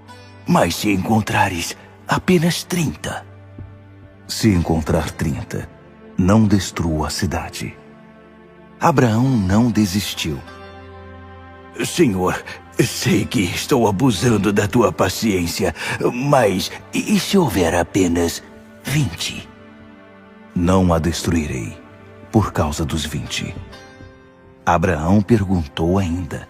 mas se encontrares apenas 30? Se encontrar 30, não destrua a cidade. Abraão não desistiu. Senhor, sei que estou abusando da tua paciência, mas e se houver apenas 20? Não a destruirei por causa dos 20. Abraão perguntou ainda: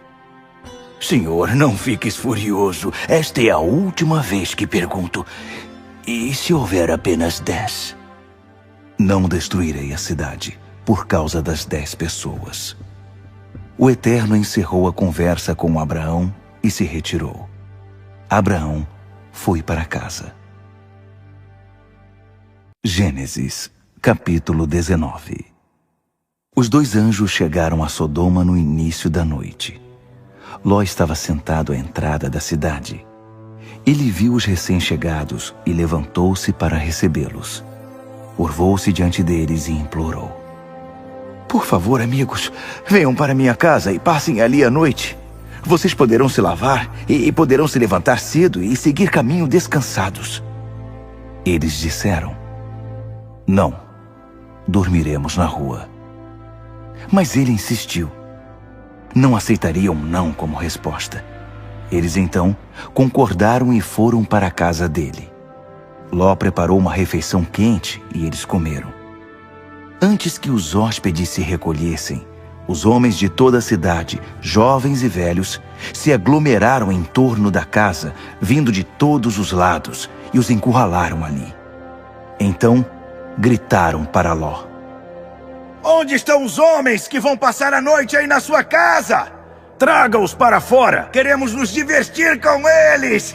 Senhor, não fiques furioso. Esta é a última vez que pergunto. E se houver apenas 10? Não destruirei a cidade por causa das 10 pessoas. O Eterno encerrou a conversa com Abraão e se retirou. Abraão foi para casa. Gênesis, capítulo 19. Os 2 anjos chegaram a Sodoma no início da noite. Ló estava sentado à entrada da cidade. Ele viu os recém-chegados e levantou-se para recebê-los. Curvou-se diante deles e implorou: Por favor, amigos, venham para minha casa e passem ali a noite. Vocês poderão se lavar e poderão se levantar cedo e seguir caminho descansados. Eles disseram: Não, dormiremos na rua. Mas ele insistiu. Não aceitariam não como resposta. Eles então concordaram e foram para a casa dele. Ló preparou uma refeição quente e eles comeram. Antes que os hóspedes se recolhessem, os homens de toda a cidade, jovens e velhos, se aglomeraram em torno da casa, vindo de todos os lados, e os encurralaram ali. Então gritaram para Ló: Onde estão os homens que vão passar a noite aí na sua casa? Traga-os para fora. Queremos nos divertir com eles.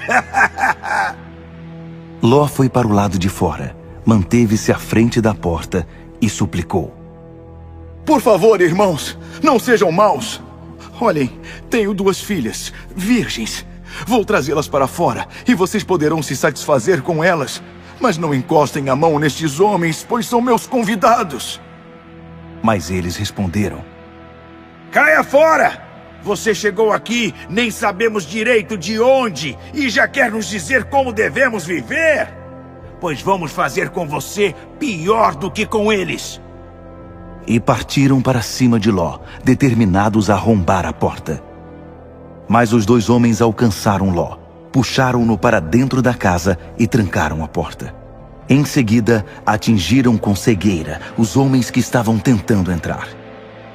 Ló foi para o lado de fora, manteve-se à frente da porta e suplicou: Por favor, irmãos, não sejam maus. Olhem, tenho 2 filhas, virgens. Vou trazê-las para fora e vocês poderão se satisfazer com elas. Mas não encostem a mão nestes homens, pois são meus convidados. Mas eles responderam: Caia fora! Você chegou aqui, nem sabemos direito de onde, e já quer nos dizer como devemos viver? Pois vamos fazer com você pior do que com eles. E partiram para cima de Ló, determinados a arrombar a porta. Mas os 2 homens alcançaram Ló, puxaram-no para dentro da casa e trancaram a porta. Em seguida, atingiram com cegueira os homens que estavam tentando entrar.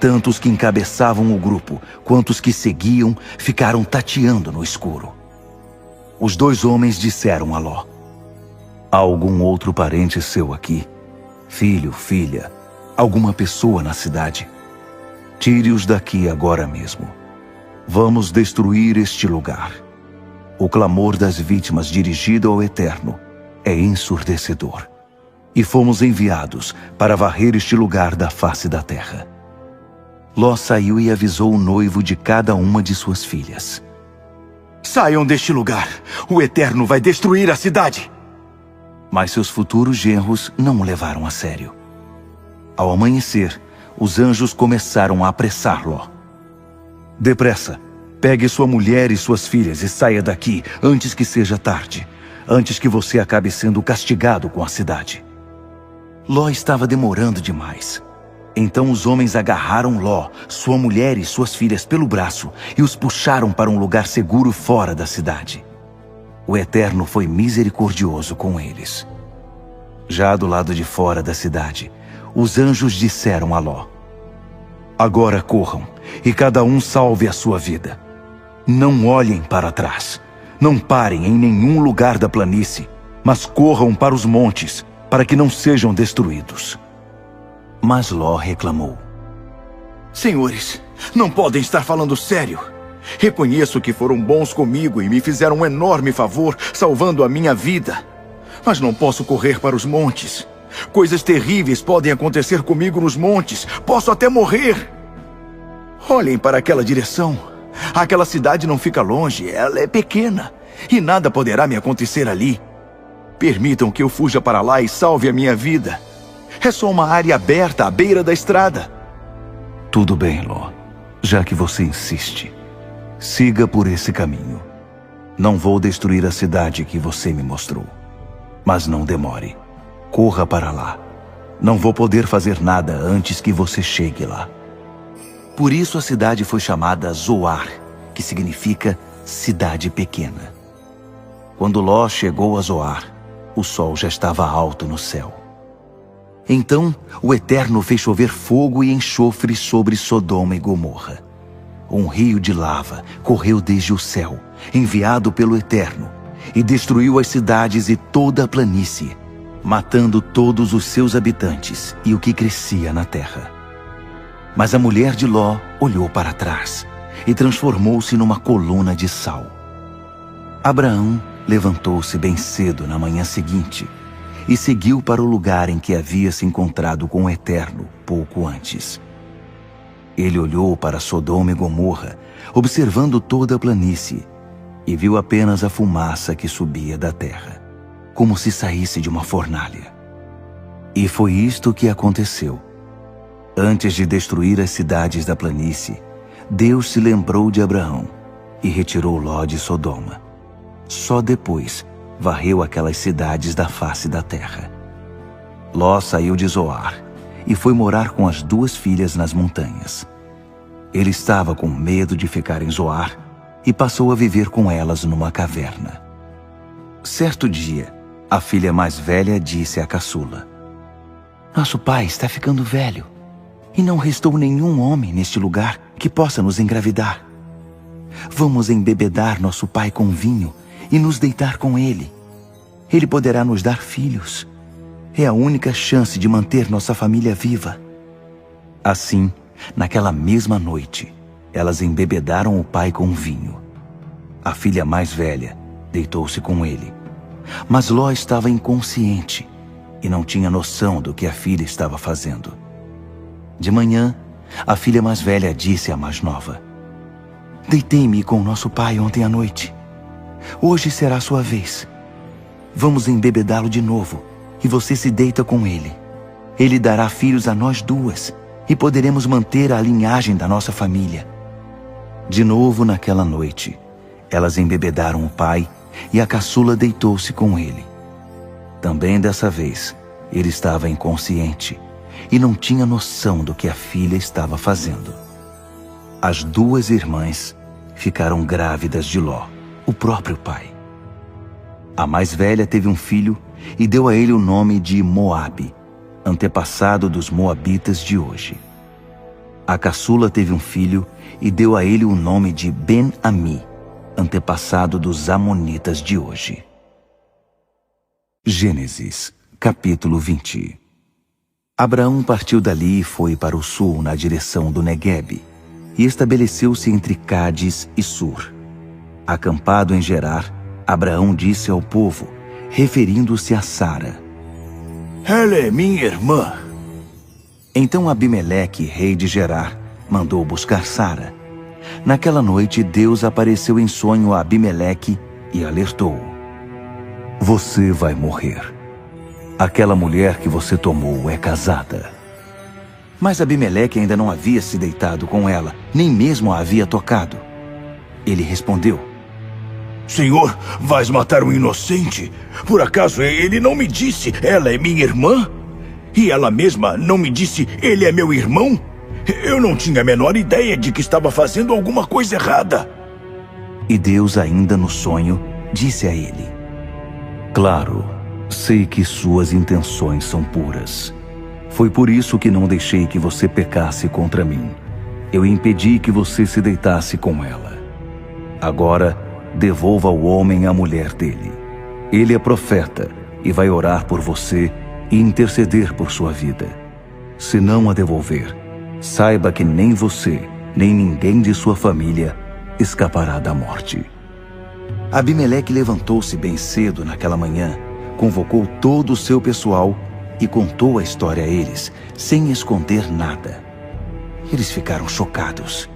Tanto os que encabeçavam o grupo, quanto os que seguiam, ficaram tateando no escuro. Os 2 homens disseram a Ló: Há algum outro parente seu aqui? Filho, filha, alguma pessoa na cidade? Tire-os daqui agora mesmo. Vamos destruir este lugar. O clamor das vítimas dirigido ao Eterno é ensurdecedor. E fomos enviados para varrer este lugar da face da terra. Ló saiu e avisou o noivo de cada uma de suas filhas. Saiam deste lugar. O Eterno vai destruir a cidade. Mas seus futuros genros não o levaram a sério. Ao amanhecer, os anjos começaram a apressar Ló. Depressa, pegue sua mulher e suas filhas e saia daqui antes que seja tarde, antes que você acabe sendo castigado com a cidade. Ló estava demorando demais. Então os homens agarraram Ló, sua mulher e suas filhas pelo braço e os puxaram para um lugar seguro fora da cidade. O Eterno foi misericordioso com eles. Já do lado de fora da cidade, os anjos disseram a Ló: agora corram e cada um salve a sua vida. Não olhem para trás. Não parem em nenhum lugar da planície, mas corram para os montes, para que não sejam destruídos. Mas Ló reclamou: Senhores, não podem estar falando sério. Reconheço que foram bons comigo e me fizeram um enorme favor, salvando a minha vida. Mas não posso correr para os montes. Coisas terríveis podem acontecer comigo nos montes. Posso até morrer. Olhem para aquela direção. Aquela cidade não fica longe, ela é pequena. E nada poderá me acontecer ali. Permitam que eu fuja para lá e salve a minha vida. É só uma área aberta à beira da estrada. tudo bem, Ló, já que você insiste. Siga por esse caminho. Não vou destruir a cidade que você me mostrou. Mas não demore. Corra para lá. Não vou poder fazer nada antes que você chegue lá. Por isso a cidade foi chamada Zoar, que significa cidade pequena. Quando Ló chegou a Zoar, o sol já estava alto no céu. Então o Eterno fez chover fogo e enxofre sobre Sodoma e Gomorra. Um rio de lava correu desde o céu, enviado pelo Eterno, e destruiu as cidades e toda a planície, matando todos os seus habitantes e o que crescia na terra. Mas a mulher de Ló olhou para trás e transformou-se numa coluna de sal. Abraão levantou-se bem cedo na manhã seguinte e seguiu para o lugar em que havia se encontrado com o Eterno pouco antes. Ele olhou para Sodoma e Gomorra, observando toda a planície, e viu apenas a fumaça que subia da terra, como se saísse de uma fornalha. E foi isto que aconteceu. Antes de destruir as cidades da planície, Deus se lembrou de Abraão e retirou Ló de Sodoma. Só depois varreu aquelas cidades da face da terra. Ló saiu de Zoar e foi morar com as duas filhas nas montanhas. Ele estava com medo de ficar em Zoar e passou a viver com elas numa caverna. Certo dia, a filha mais velha disse à caçula: "Nosso pai está ficando velho e não restou nenhum homem neste lugar que possa nos engravidar. Vamos embebedar nosso pai com vinho e nos deitar com ele. Ele poderá nos dar filhos. É a única chance de manter nossa família viva." Assim, naquela mesma noite, elas embebedaram o pai com vinho. A filha mais velha deitou-se com ele. Mas Ló estava inconsciente e não tinha noção do que a filha estava fazendo. De manhã, a filha mais velha disse à mais nova: "Deitei-me com nosso pai ontem à noite. Hoje será a sua vez. Vamos embebedá-lo de novo e você se deita com ele. Ele dará filhos a nós duas e poderemos manter a linhagem da nossa família." De novo naquela noite, elas embebedaram o pai e a caçula deitou-se com ele. Também dessa vez, ele estava inconsciente e não tinha noção do que a filha estava fazendo. As duas irmãs ficaram grávidas de Ló, o próprio pai. A mais velha teve um filho e deu a ele o nome de Moabe, antepassado dos moabitas de hoje. A caçula teve um filho e deu a ele o nome de Ben-Ami, antepassado dos amonitas de hoje. Gênesis, capítulo 20. Abraão partiu dali e foi para o sul, na direção do Neguebe, e estabeleceu-se entre Cádiz e Sur. Acampado em Gerar, Abraão disse ao povo, referindo-se a Sara: Ela é minha irmã. Então Abimeleque, rei de Gerar, mandou buscar Sara. Naquela noite, Deus apareceu em sonho a Abimeleque e alertou-o: Você vai morrer. Aquela mulher que você tomou é casada. Mas Abimeleque ainda não havia se deitado com ela, nem mesmo a havia tocado. Ele respondeu: Senhor, vais matar um inocente? Por acaso ele não me disse, ela é minha irmã? E ela mesma não me disse, ele é meu irmão? Eu não tinha a menor ideia de que estava fazendo alguma coisa errada. E Deus, ainda no sonho, disse a ele: Claro, sei que suas intenções são puras. Foi por isso que não deixei que você pecasse contra mim. Eu impedi que você se deitasse com ela. Agora, devolva ao homem a mulher dele. Ele é profeta e vai orar por você e interceder por sua vida. Se não a devolver, saiba que nem você, nem ninguém de sua família escapará da morte. Abimeleque levantou-se bem cedo naquela manhã, convocou todo o seu pessoal e contou a história a eles, sem esconder nada. Eles ficaram chocados.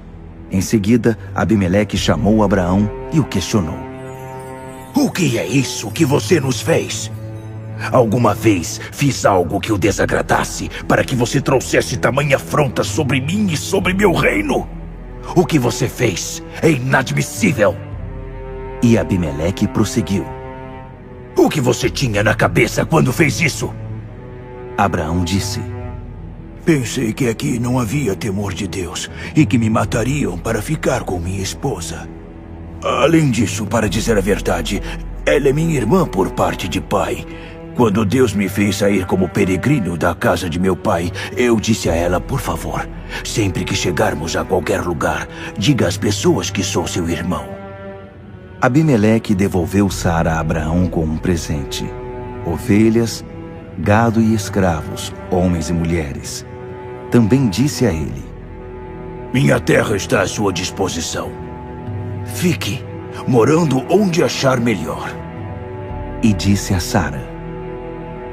Em seguida, Abimeleque chamou Abraão e o questionou: O que é isso que você nos fez? Alguma vez fiz algo que o desagradasse para que você trouxesse tamanha afronta sobre mim e sobre meu reino? O que você fez é inadmissível. E Abimeleque prosseguiu: O que você tinha na cabeça quando fez isso? Abraão disse: Pensei que aqui não havia temor de Deus e que me matariam para ficar com minha esposa. Além disso, para dizer a verdade, ela é minha irmã por parte de pai. Quando Deus me fez sair como peregrino da casa de meu pai, eu disse a ela, por favor, sempre que chegarmos a qualquer lugar, diga às pessoas que sou seu irmão. Abimeleque devolveu Sara a Abraão com um presente: ovelhas, gado e escravos, homens e mulheres. Também disse a ele: Minha terra está à sua disposição. Fique, morando onde achar melhor. E disse a Sara: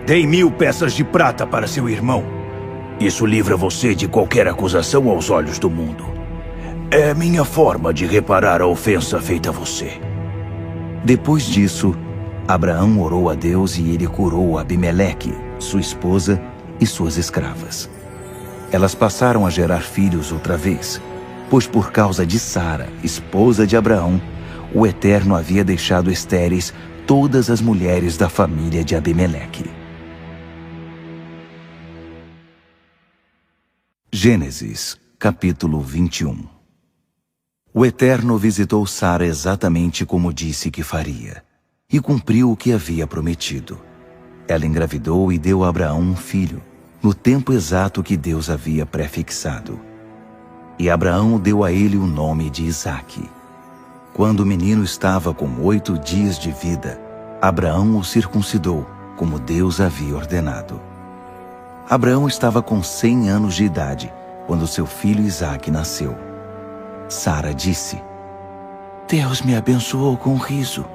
Dei 1000 peças de prata para seu irmão. Isso livra você de qualquer acusação aos olhos do mundo. É minha forma de reparar a ofensa feita a você. Depois disso, Abraão orou a Deus e ele curou Abimeleque, sua esposa e suas escravas. Elas passaram a gerar filhos outra vez, pois por causa de Sara, esposa de Abraão, o Eterno havia deixado estéreis todas as mulheres da família de Abimeleque. Gênesis, capítulo 21. O Eterno visitou Sara exatamente como disse que faria, e cumpriu o que havia prometido. Ela engravidou e deu a Abraão um filho, no tempo exato que Deus havia prefixado. E Abraão deu a ele o nome de Isaque. Quando o menino estava com 8 dias de vida, Abraão o circuncidou, como Deus havia ordenado. Abraão estava com 100 anos de idade, quando seu filho Isaque nasceu. Sara disse: Deus me abençoou com riso,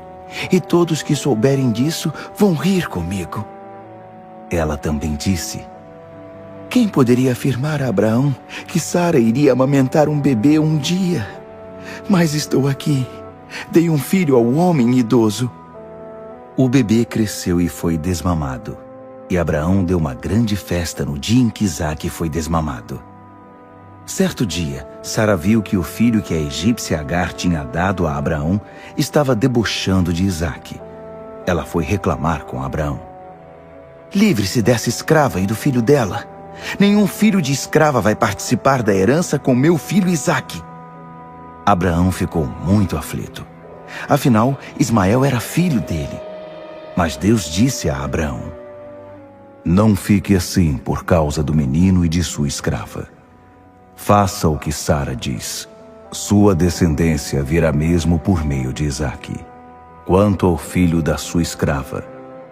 e todos que souberem disso vão rir comigo. Ela também disse: Quem poderia afirmar a Abraão que Sara iria amamentar um bebê um dia? Mas estou aqui, dei um filho ao homem idoso. O bebê cresceu e foi desmamado. E Abraão deu uma grande festa no dia em que Isaque foi desmamado. Certo dia, Sara viu que o filho que a egípcia Agar tinha dado a Abraão estava debochando de Isaque. Ela foi reclamar com Abraão: Livre-se dessa escrava e do filho dela. Nenhum filho de escrava vai participar da herança com meu filho Isaque. Abraão ficou muito aflito. Afinal, Ismael era filho dele. Mas Deus disse a Abraão: Não fique assim por causa do menino e de sua escrava. Faça o que Sara diz. Sua descendência virá mesmo por meio de Isaque. Quanto ao filho da sua escrava,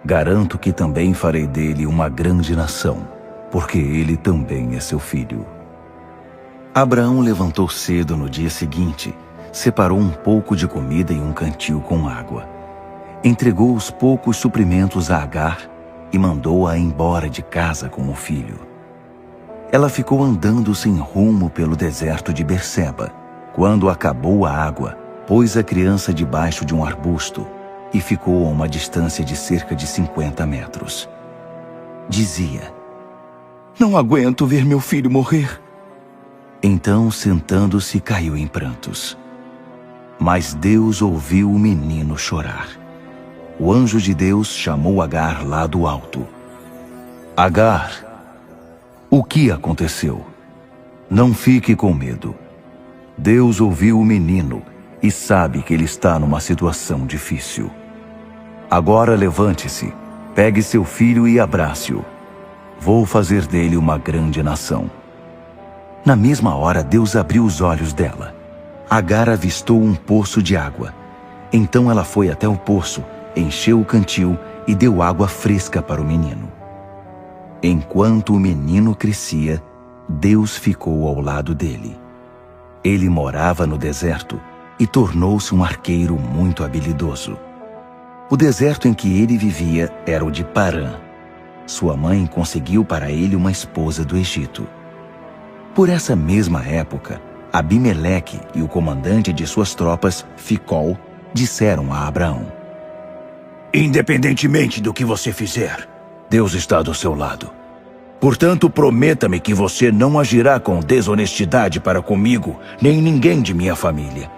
Garanto que também farei dele uma grande nação, porque ele também é seu filho. Abraão levantou cedo no dia seguinte, separou um pouco de comida e um cantil com água. Entregou os poucos suprimentos a Agar e mandou-a embora de casa com o filho. Ela ficou andando sem rumo pelo deserto de Berseba. Quando acabou a água, pôs a criança debaixo de um arbusto e ficou a uma distância de cerca de 50 metros. Dizia: Não aguento ver meu filho morrer. Então, sentando-se, caiu em prantos. Mas Deus ouviu o menino chorar. O anjo de Deus chamou Agar lá do alto. Agar, o que aconteceu? Não fique com medo. Deus ouviu o menino e sabe que ele está numa situação difícil. Agora levante-se, pegue seu filho e abrace-o. Vou fazer dele uma grande nação. Na mesma hora, Deus abriu os olhos dela. Agar avistou um poço de água. Então ela foi até o poço, encheu o cantil e deu água fresca para o menino. Enquanto o menino crescia, Deus ficou ao lado dele. Ele morava no deserto e tornou-se um arqueiro muito habilidoso. O deserto em que ele vivia era o de Parã. Sua mãe conseguiu para ele uma esposa do Egito. Por essa mesma época, Abimeleque e o comandante de suas tropas, Ficol, disseram a Abraão: Independentemente do que você fizer, Deus está do seu lado. Portanto, prometa-me que você não agirá com desonestidade para comigo, nem ninguém de minha família.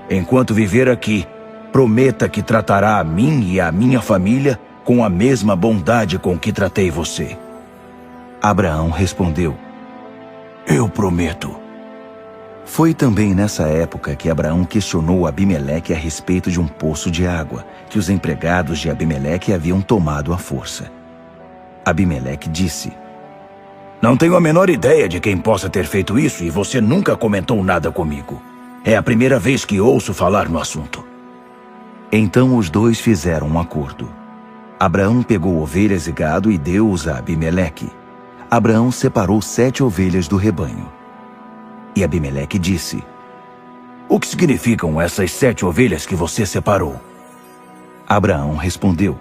Enquanto viver aqui, prometa que tratará a mim e a minha família com a mesma bondade com que tratei você. Abraão respondeu: Eu prometo. Foi também nessa época que Abraão questionou Abimeleque a respeito de um poço de água que os empregados de Abimeleque haviam tomado à força. Abimeleque disse: Não tenho a menor ideia de quem possa ter feito isso e você nunca comentou nada comigo. É a primeira vez que ouço falar no assunto. Então os dois fizeram um acordo. Abraão pegou ovelhas e gado e deu-os a Abimeleque. Abraão separou 7 ovelhas do rebanho. E Abimeleque disse: O que significam essas 7 ovelhas que você separou? Abraão respondeu: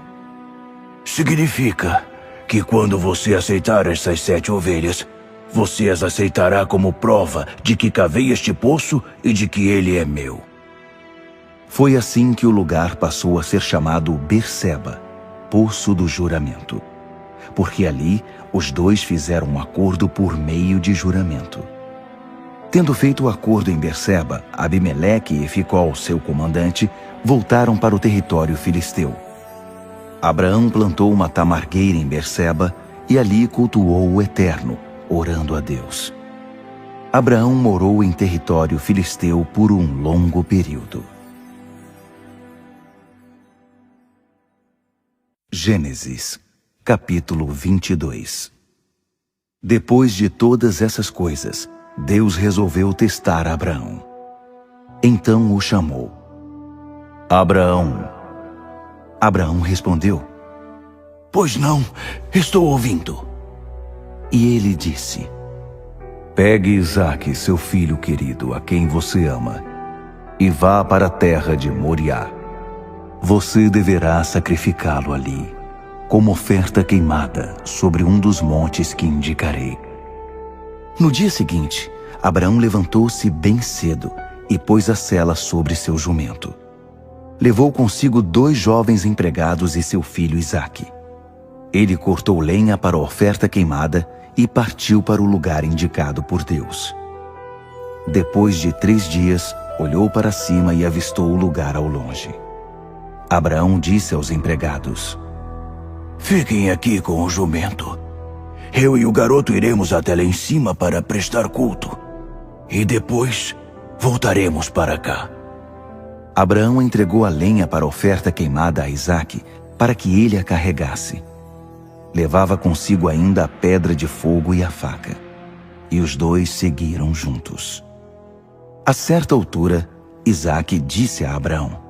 Significa que quando você aceitar essas 7 ovelhas, você as aceitará como prova de que cavei este poço e de que ele é meu. Foi assim que o lugar passou a ser chamado Berseba, Poço do Juramento, porque ali os dois fizeram um acordo por meio de juramento. Tendo feito o acordo em Berseba, Abimeleque e Ficol, seu comandante, voltaram para o território filisteu. Abraão plantou uma tamargueira em Berseba e ali cultuou o Eterno, orando a Deus. Abraão morou em território filisteu por um longo período. Gênesis, capítulo 22. Depois de todas essas coisas, Deus resolveu testar Abraão. Então o chamou: Abraão. Abraão respondeu: Pois não, estou ouvindo. E ele disse: Pegue Isaque, seu filho querido, a quem você ama, e vá para a terra de Moriá. Você deverá sacrificá-lo ali, como oferta queimada, sobre um dos montes que indicarei. No dia seguinte, Abraão levantou-se bem cedo e pôs a sela sobre seu jumento. Levou consigo 2 jovens empregados e seu filho Isaque. Ele cortou lenha para a oferta queimada e partiu para o lugar indicado por Deus. Depois de 3 dias, olhou para cima e avistou o lugar ao longe. Abraão disse aos empregados: Fiquem aqui com o jumento. Eu e o garoto iremos até lá em cima para prestar culto. E depois voltaremos para cá. Abraão entregou a lenha para a oferta queimada a Isaque, para que ele a carregasse. Levava consigo ainda a pedra de fogo e a faca. E os dois seguiram juntos. A certa altura, Isaque disse a Abraão: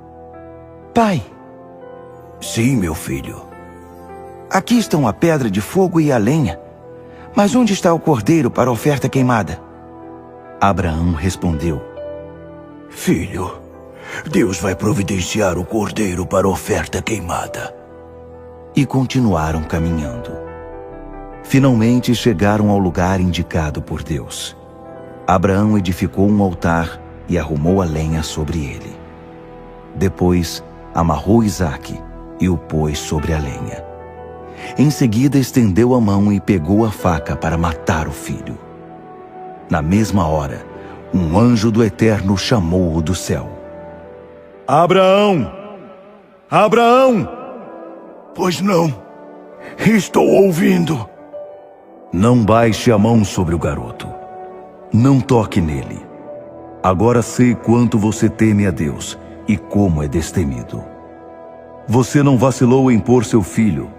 Pai. Sim, meu filho. Aqui estão a pedra de fogo e a lenha. Mas onde está o cordeiro para a oferta queimada? Abraão respondeu: Filho, Deus vai providenciar o cordeiro para a oferta queimada. E continuaram caminhando. Finalmente chegaram ao lugar indicado por Deus. Abraão edificou um altar e arrumou a lenha sobre ele. Depois, amarrou Isaque e o pôs sobre a lenha. Em seguida, estendeu a mão e pegou a faca para matar o filho. Na mesma hora, um anjo do Eterno chamou-o do céu. Abraão! Abraão! Pois não, estou ouvindo. Não baixe a mão sobre o garoto. Não toque nele. Agora sei quanto você teme a Deus e como é destemido. Você não vacilou em pôr seu filho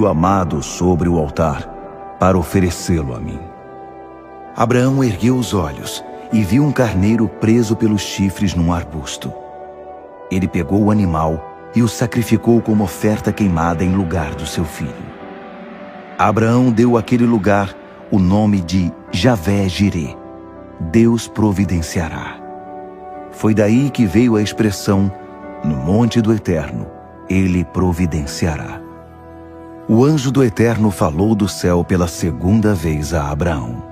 amado, sobre o altar, para oferecê-lo a mim. Abraão ergueu os olhos e viu um carneiro preso pelos chifres num arbusto. Ele pegou o animal e o sacrificou como oferta queimada em lugar do seu filho. Abraão deu àquele lugar o nome de Javé-Jirê, Deus providenciará. Foi daí que veio a expressão, no monte do Eterno, ele providenciará. O anjo do Eterno falou do céu pela segunda vez a Abraão.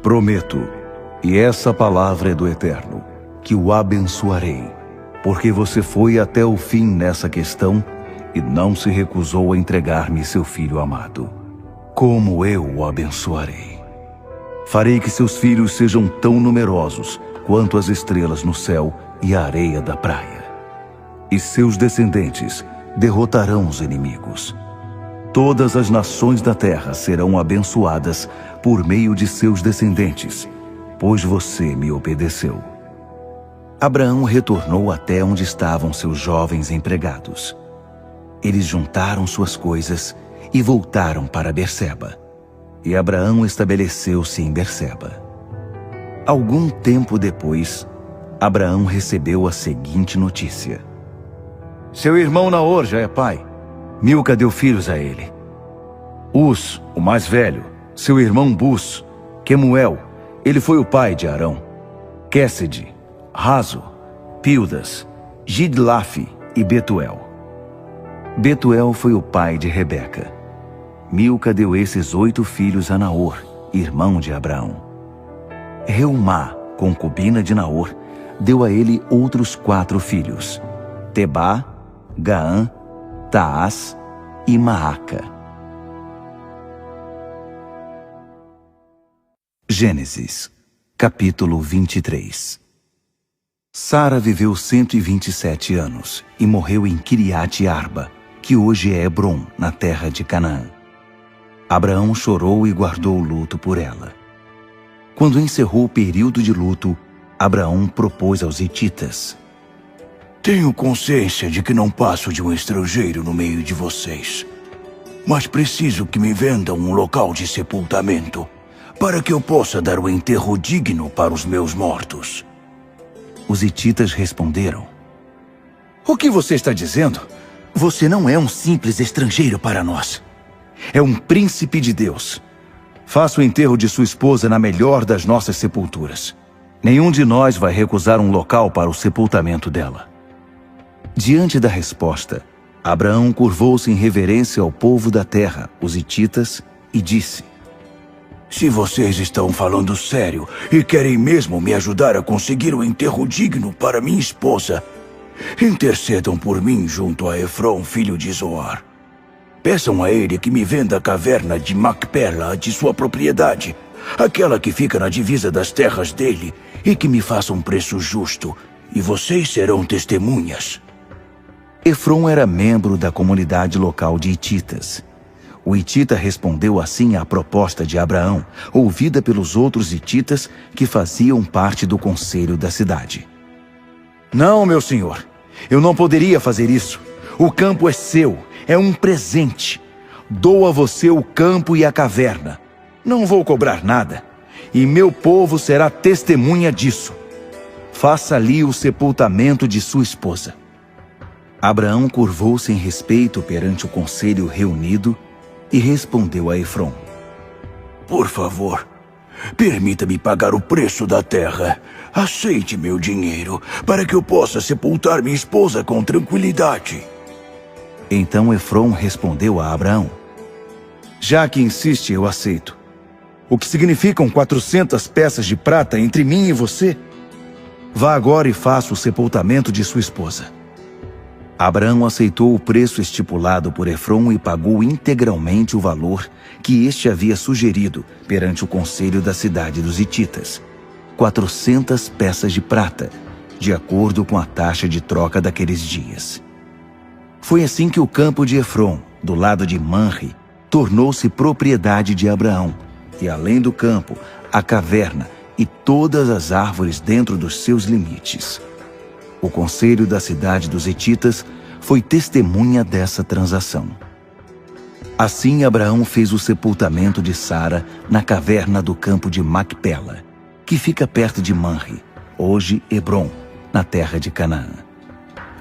Prometo, e essa palavra é do Eterno, que o abençoarei, porque você foi até o fim nessa questão e não se recusou a entregar-me seu filho amado. Como eu o abençoarei? Farei que seus filhos sejam tão numerosos quanto as estrelas no céu e a areia da praia. E seus descendentes derrotarão os inimigos. Todas as nações da terra serão abençoadas por meio de seus descendentes, pois você me obedeceu. Abraão retornou até onde estavam seus jovens empregados. Eles juntaram suas coisas e voltaram para Berseba. E Abraão estabeleceu-se em Berseba. Algum tempo depois, Abraão recebeu a seguinte notícia: seu irmão Naor já é pai. Milca deu filhos a ele. Uz, o mais velho, seu irmão Bus, Quemuel, ele foi o pai de Arão, Quésede, Razo, Pildas, Gidlaf e Betuel. Betuel foi o pai de Rebeca. Milca deu esses 8 filhos a Naor, irmão de Abraão. Reumá, concubina de Naor, deu a ele outros 4 filhos: Tebá, Gaã, Taás e Maaca. Gênesis, capítulo 23. Sara viveu 127 anos e morreu em Kiriat Arba, que hoje é Hebrom, na terra de Canaã. Abraão chorou e guardou luto por ela. Quando encerrou o período de luto, Abraão propôs aos hititas: Tenho consciência de que não passo de um estrangeiro no meio de vocês, mas preciso que me vendam um local de sepultamento, para que eu possa dar o enterro digno para os meus mortos. Os hititas responderam: O que você está dizendo? Você não é um simples estrangeiro para nós. É um príncipe de Deus. Faça o enterro de sua esposa na melhor das nossas sepulturas. Nenhum de nós vai recusar um local para o sepultamento dela. Diante da resposta, Abraão curvou-se em reverência ao povo da terra, os hititas, e disse: Se vocês estão falando sério e querem mesmo me ajudar a conseguir um enterro digno para minha esposa, intercedam por mim junto a Efron, filho de Zoar. Peçam a ele que me venda a caverna de Macpela de sua propriedade, aquela que fica na divisa das terras dele, e que me faça um preço justo, e vocês serão testemunhas. Efron era membro da comunidade local de hititas. O hitita respondeu assim à proposta de Abraão, ouvida pelos outros hititas que faziam parte do conselho da cidade. Não, meu senhor, eu não poderia fazer isso. O campo é seu, é um presente. Dou a você o campo e a caverna. Não vou cobrar nada, e meu povo será testemunha disso. Faça ali o sepultamento de sua esposa. Abraão curvou-se em respeito perante o conselho reunido e respondeu a Efrom: Por favor, permita-me pagar o preço da terra. Aceite meu dinheiro, para que eu possa sepultar minha esposa com tranquilidade. Então Efrom respondeu a Abraão: Já que insiste, eu aceito. O que significam 400 peças de prata entre mim e você? Vá agora e faça o sepultamento de sua esposa. Abraão aceitou o preço estipulado por Efrom e pagou integralmente o valor que este havia sugerido perante o conselho da cidade dos hititas: 400 peças de prata, de acordo com a taxa de troca daqueles dias. Foi assim que o campo de Efrom, do lado de Manre, tornou-se propriedade de Abraão, e além do campo, a caverna e todas as árvores dentro dos seus limites. O conselho da cidade dos hititas foi testemunha dessa transação. Assim Abraão fez o sepultamento de Sara na caverna do campo de Macpela, que fica perto de Manre, hoje Hebrom, na terra de Canaã.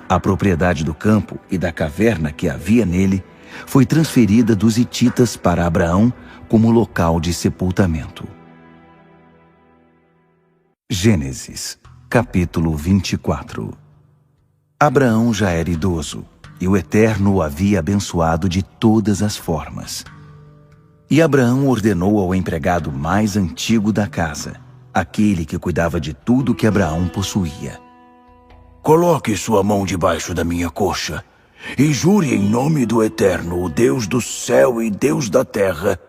A propriedade do campo e da caverna que havia nele foi transferida dos hititas para Abraão como local de sepultamento. Gênesis, capítulo 24. Abraão já era idoso, e o Eterno o havia abençoado de todas as formas. E Abraão ordenou ao empregado mais antigo da casa, aquele que cuidava de tudo que Abraão possuía: Coloque sua mão debaixo da minha coxa e jure em nome do Eterno, o Deus do céu e Deus da terra,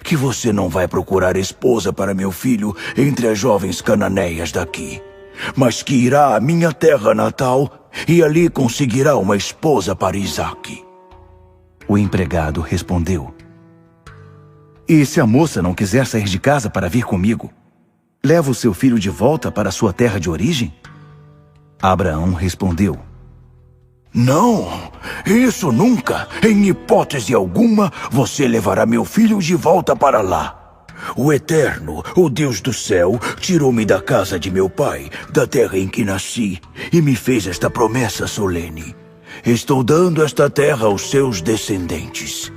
que você não vai procurar esposa para meu filho entre as jovens cananeias daqui, mas que irá à minha terra natal e ali conseguirá uma esposa para Isaque. O empregado respondeu: E se a moça não quiser sair de casa para vir comigo, leva o seu filho de volta para sua terra de origem? Abraão respondeu: Não, isso nunca. Em hipótese alguma, você levará meu filho de volta para lá. O Eterno, o Deus do céu, tirou-me da casa de meu pai, da terra em que nasci, e me fez esta promessa solene: Estou dando esta terra aos seus descendentes.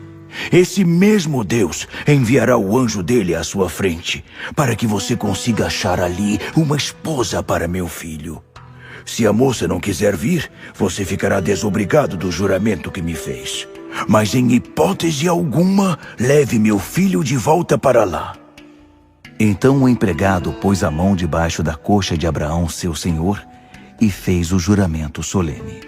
Esse mesmo Deus enviará o anjo dele à sua frente, para que você consiga achar ali uma esposa para meu filho. Se a moça não quiser vir, você ficará desobrigado do juramento que me fez. Mas em hipótese alguma, leve meu filho de volta para lá. Então o empregado pôs a mão debaixo da coxa de Abraão, seu senhor, e fez o juramento solene.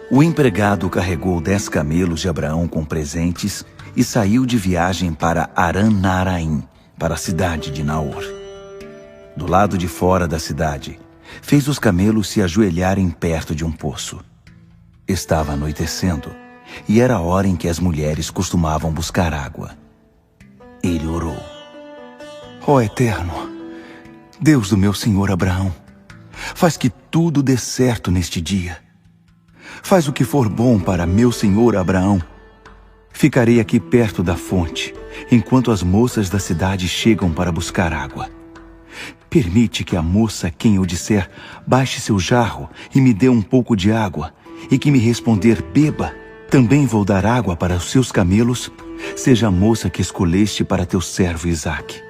O empregado carregou 10 camelos de Abraão com presentes e saiu de viagem para Aran-Naraim, para a cidade de Naor. Do lado de fora da cidade, fez os camelos se ajoelharem perto de um poço. Estava anoitecendo, e era a hora em que as mulheres costumavam buscar água. Ele orou: Ó Eterno, Deus do meu senhor Abraão, faz que tudo dê certo neste dia. Faz o que for bom para meu senhor Abraão. Ficarei aqui perto da fonte, enquanto as moças da cidade chegam para buscar água. Permite que a moça a quem eu disser, baixe seu jarro e me dê um pouco de água, e que me responder, beba, também vou dar água para os seus camelos, seja a moça que escolheste para teu servo Isaque.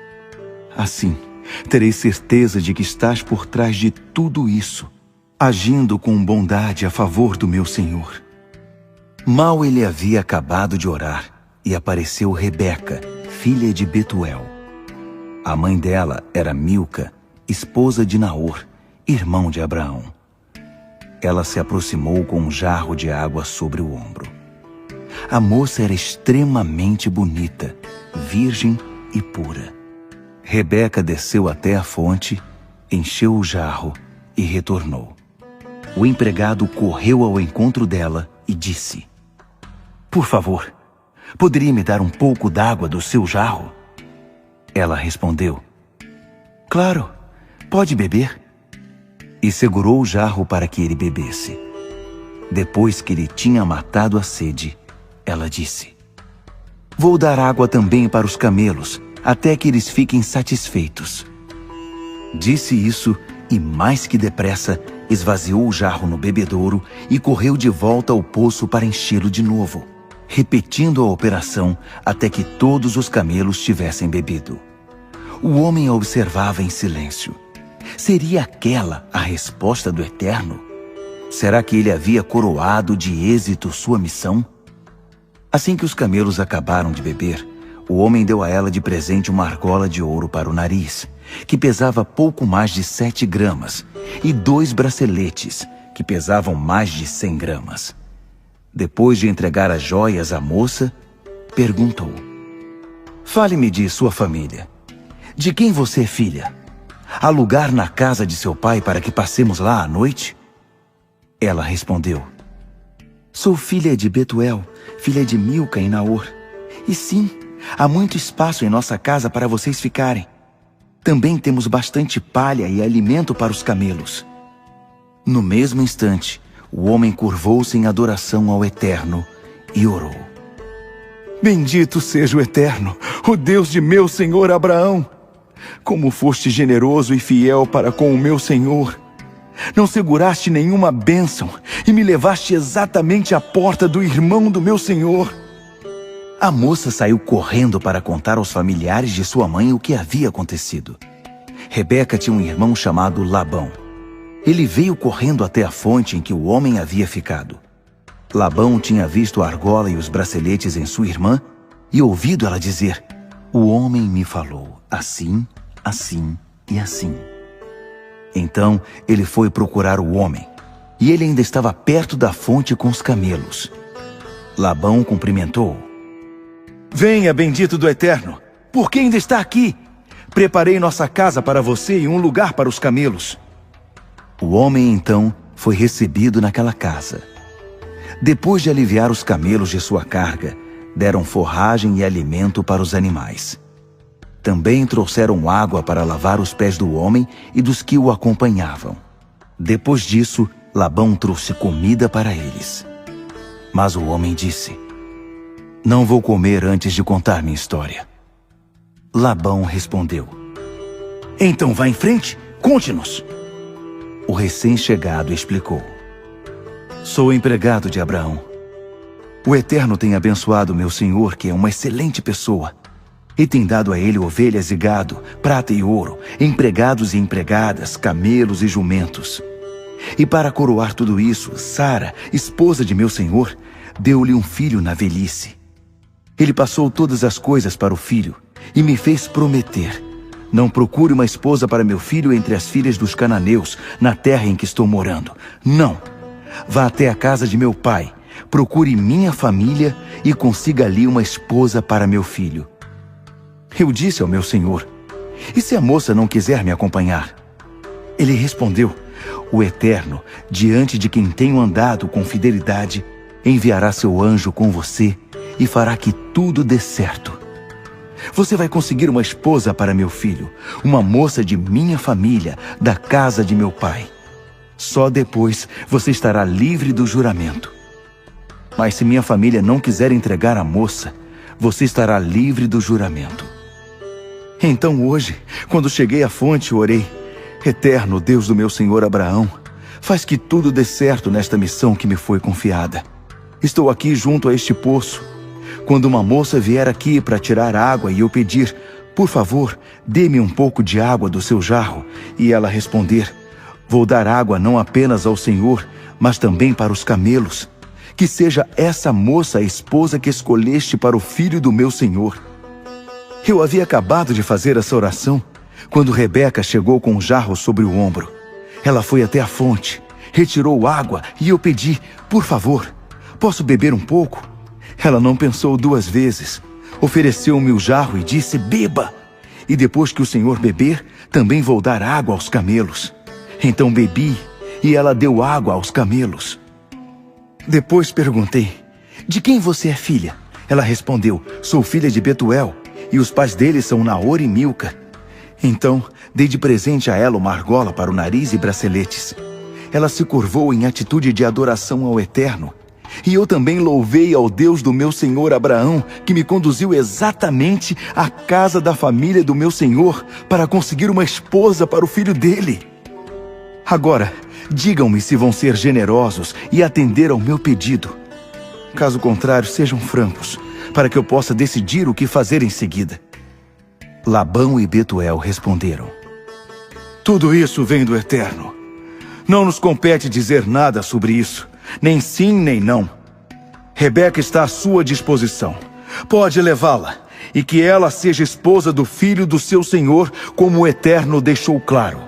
Assim, terei certeza de que estás por trás de tudo isso, agindo com bondade a favor do meu senhor. Mal ele havia acabado de orar, e apareceu Rebeca, filha de Betuel. A mãe dela era Milca, esposa de Naor, irmão de Abraão. Ela se aproximou com um jarro de água sobre o ombro. A moça era extremamente bonita, virgem e pura. Rebeca desceu até a fonte, encheu o jarro e retornou. O empregado correu ao encontro dela e disse: Por favor, poderia me dar um pouco d'água do seu jarro? Ela respondeu: Claro, pode beber. E segurou o jarro para que ele bebesse. Depois que ele tinha matado a sede, ela disse: Vou dar água também para os camelos, até que eles fiquem satisfeitos. Disse isso e, mais que depressa, esvaziou o jarro no bebedouro e correu de volta ao poço para enchê-lo de novo, repetindo a operação até que todos os camelos tivessem bebido. O homem a observava em silêncio. Seria aquela a resposta do Eterno? Será que ele havia coroado de êxito sua missão? Assim que os camelos acabaram de beber, o homem deu a ela de presente uma argola de ouro para o nariz, que pesava pouco mais de 7 gramas, e 2 braceletes, que pesavam mais de 100 gramas. Depois de entregar as joias à moça, perguntou: "Fale-me de sua família. De quem você é filha? Há lugar na casa de seu pai para que passemos lá à noite?" Ela respondeu: "Sou filha de Betuel, filha de Milca e Naor. E sim, há muito espaço em nossa casa para vocês ficarem. Também temos bastante palha e alimento para os camelos." No mesmo instante, o homem curvou-se em adoração ao Eterno e orou: Bendito seja o Eterno, o Deus de meu senhor Abraão. Como foste generoso e fiel para com o meu senhor. Não seguraste nenhuma bênção e me levaste exatamente à porta do irmão do meu senhor. A moça saiu correndo para contar aos familiares de sua mãe o que havia acontecido. Rebeca tinha um irmão chamado Labão. Ele veio correndo até a fonte em que o homem havia ficado. Labão tinha visto a argola e os braceletes em sua irmã e ouvido ela dizer: "O homem me falou assim, assim e assim." Então ele foi procurar o homem, e ele ainda estava perto da fonte com os camelos. Labão cumprimentou-o: Venha, bendito do Eterno, porque ainda está aqui. Preparei nossa casa para você e um lugar para os camelos. O homem então foi recebido naquela casa. Depois de aliviar os camelos de sua carga, deram forragem e alimento para os animais. Também trouxeram água para lavar os pés do homem e dos que o acompanhavam. Depois disso, Labão trouxe comida para eles. Mas o homem disse: "Não vou comer antes de contar minha história." Labão respondeu: Então vá em frente, conte-nos. O recém-chegado explicou: "Sou empregado de Abraão. O Eterno tem abençoado meu senhor, que é uma excelente pessoa, e tem dado a ele ovelhas e gado, prata e ouro, empregados e empregadas, camelos e jumentos. E para coroar tudo isso, Sara, esposa de meu senhor, deu-lhe um filho na velhice. Ele passou todas as coisas para o filho e me fez prometer: não procure uma esposa para meu filho entre as filhas dos cananeus, na terra em que estou morando. Não. Vá até a casa de meu pai, procure minha família e consiga ali uma esposa para meu filho." Eu disse ao meu senhor: "E se a moça não quiser me acompanhar?" Ele respondeu: "O Eterno, diante de quem tenho andado com fidelidade, enviará seu anjo com você e fará que tudo dê certo. Você vai conseguir uma esposa para meu filho, uma moça de minha família, da casa de meu pai. Só depois você estará livre do juramento. Mas se minha família não quiser entregar a moça, você estará livre do juramento." Então hoje, quando cheguei à fonte, orei: "Eterno Deus do meu senhor Abraão, faz que tudo dê certo nesta missão que me foi confiada. Estou aqui junto a este poço. Quando uma moça vier aqui para tirar água e eu pedir: 'Por favor, dê-me um pouco de água do seu jarro,' e ela responder: 'Vou dar água não apenas ao Senhor, mas também para os camelos,' que seja essa moça a esposa que escolheste para o filho do meu senhor." Eu havia acabado de fazer essa oração quando Rebeca chegou com um jarro sobre o ombro. Ela foi até a fonte, retirou água e eu pedi: "Por favor, posso beber um pouco?" Ela não pensou 2 vezes. Ofereceu-me o jarro e disse: "Beba! E depois que o senhor beber, também vou dar água aos camelos." Então bebi e ela deu água aos camelos. Depois perguntei: "De quem você é filha?" Ela respondeu: "Sou filha de Betuel, e os pais dele são Naor e Milca." Então dei de presente a ela uma argola para o nariz e braceletes. Ela se curvou em atitude de adoração ao Eterno, e eu também louvei ao Deus do meu senhor Abraão, que me conduziu exatamente à casa da família do meu senhor para conseguir uma esposa para o filho dele. Agora, Digam-me se vão ser generosos e atender ao meu pedido. Caso contrário, sejam francos, para que eu possa decidir o que fazer em seguida. Labão e Betuel responderam: Tudo isso vem do Eterno. Não nos compete dizer nada sobre isso, nem sim nem não. Rebeca está à sua disposição. Pode levá-la, e que ela seja esposa do filho do seu senhor, como o Eterno deixou claro.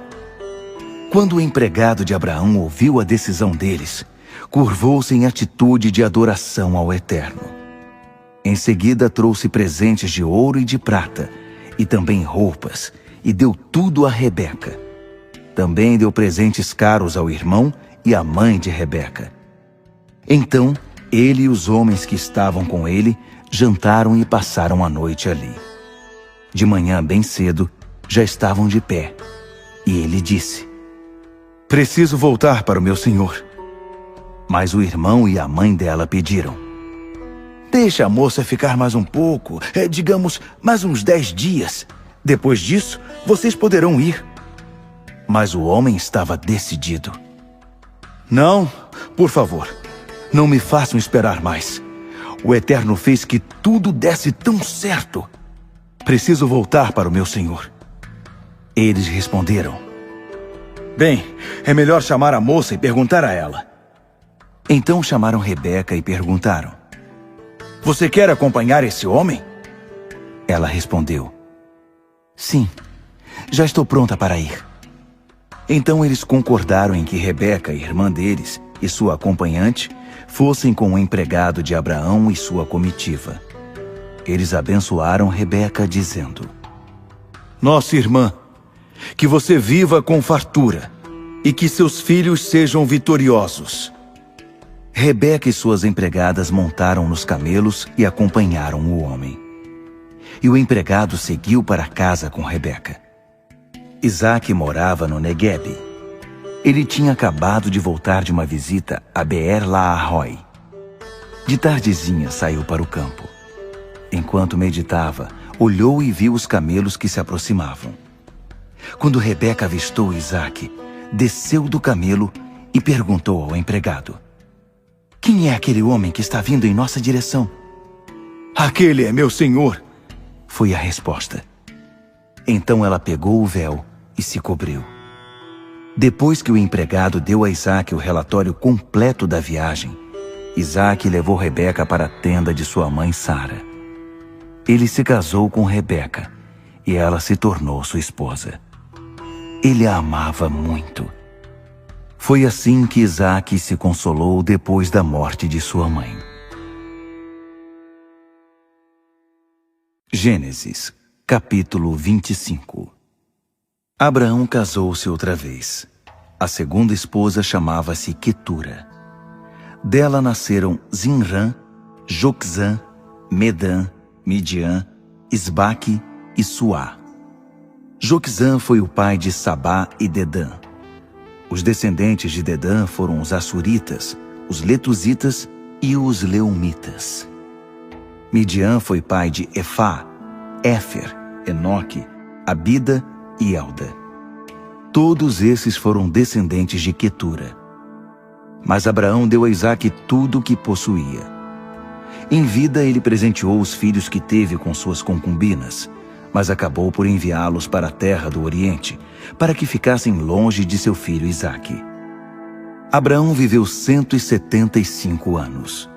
Quando o empregado de Abraão ouviu a decisão deles, curvou-se em atitude de adoração ao Eterno. Em seguida trouxe presentes de ouro e de prata, e também roupas, e deu tudo a Rebeca. Também deu presentes caros ao irmão e à mãe de Rebeca. Então, ele e os homens que estavam com ele jantaram e passaram a noite ali. De manhã bem cedo, já estavam de pé, e ele disse: Preciso voltar para o meu senhor. Mas o irmão e a mãe dela pediram: Deixa a moça ficar mais um pouco, digamos, mais uns 10 dias. Depois disso, vocês poderão ir. Mas o homem estava decidido. Não, por favor, não me façam esperar mais. O Eterno fez que tudo desse tão certo. Preciso voltar para o meu senhor. Eles responderam: Bem, é melhor chamar a moça e perguntar a ela. Então chamaram Rebeca e perguntaram: Você quer acompanhar esse homem? Ela respondeu: Sim, já estou pronta para ir. Então eles concordaram em que Rebeca, irmã deles, e sua acompanhante fossem com o empregado de Abraão e sua comitiva. Eles abençoaram Rebeca, dizendo: Nossa irmã, que você viva com fartura e que seus filhos sejam vitoriosos. Rebeca e suas empregadas montaram nos camelos e acompanharam o homem. E o empregado seguiu para casa com Rebeca. Isaque morava no Neguebe. Ele tinha acabado de voltar de uma visita a Beer-Lahai. De tardezinha saiu para o campo. Enquanto meditava, olhou e viu os camelos que se aproximavam. Quando Rebeca avistou Isaque, desceu do camelo e perguntou ao empregado: Quem é aquele homem que está vindo em nossa direção? Aquele é meu senhor, foi a resposta. Então ela pegou o véu e se cobriu. Depois que o empregado deu a Isaque o relatório completo da viagem, Isaque levou Rebeca para a tenda de sua mãe Sara. Ele se casou com Rebeca e ela se tornou sua esposa. Ele a amava muito. Foi assim que Isaque se consolou depois da morte de sua mãe. Gênesis, capítulo 25. Abraão casou-se outra vez. A segunda esposa chamava-se Quetura. Dela nasceram Zinrã, Joquzã, Medã, Midian, Isbaque e Suá. Joquzã foi o pai de Sabá e Dedã. Os descendentes de Dedã foram os Assuritas, os Letuzitas e os Leumitas. Midian foi pai de Efá, Éfer, Enoque, Abida e Elda. Todos esses foram descendentes de Quetura. Mas Abraão deu a Isaque tudo o que possuía. Em vida ele presenteou os filhos que teve com suas concubinas, mas acabou por enviá-los para a terra do Oriente, para que ficassem longe de seu filho Isaque. Abraão viveu 175 anos.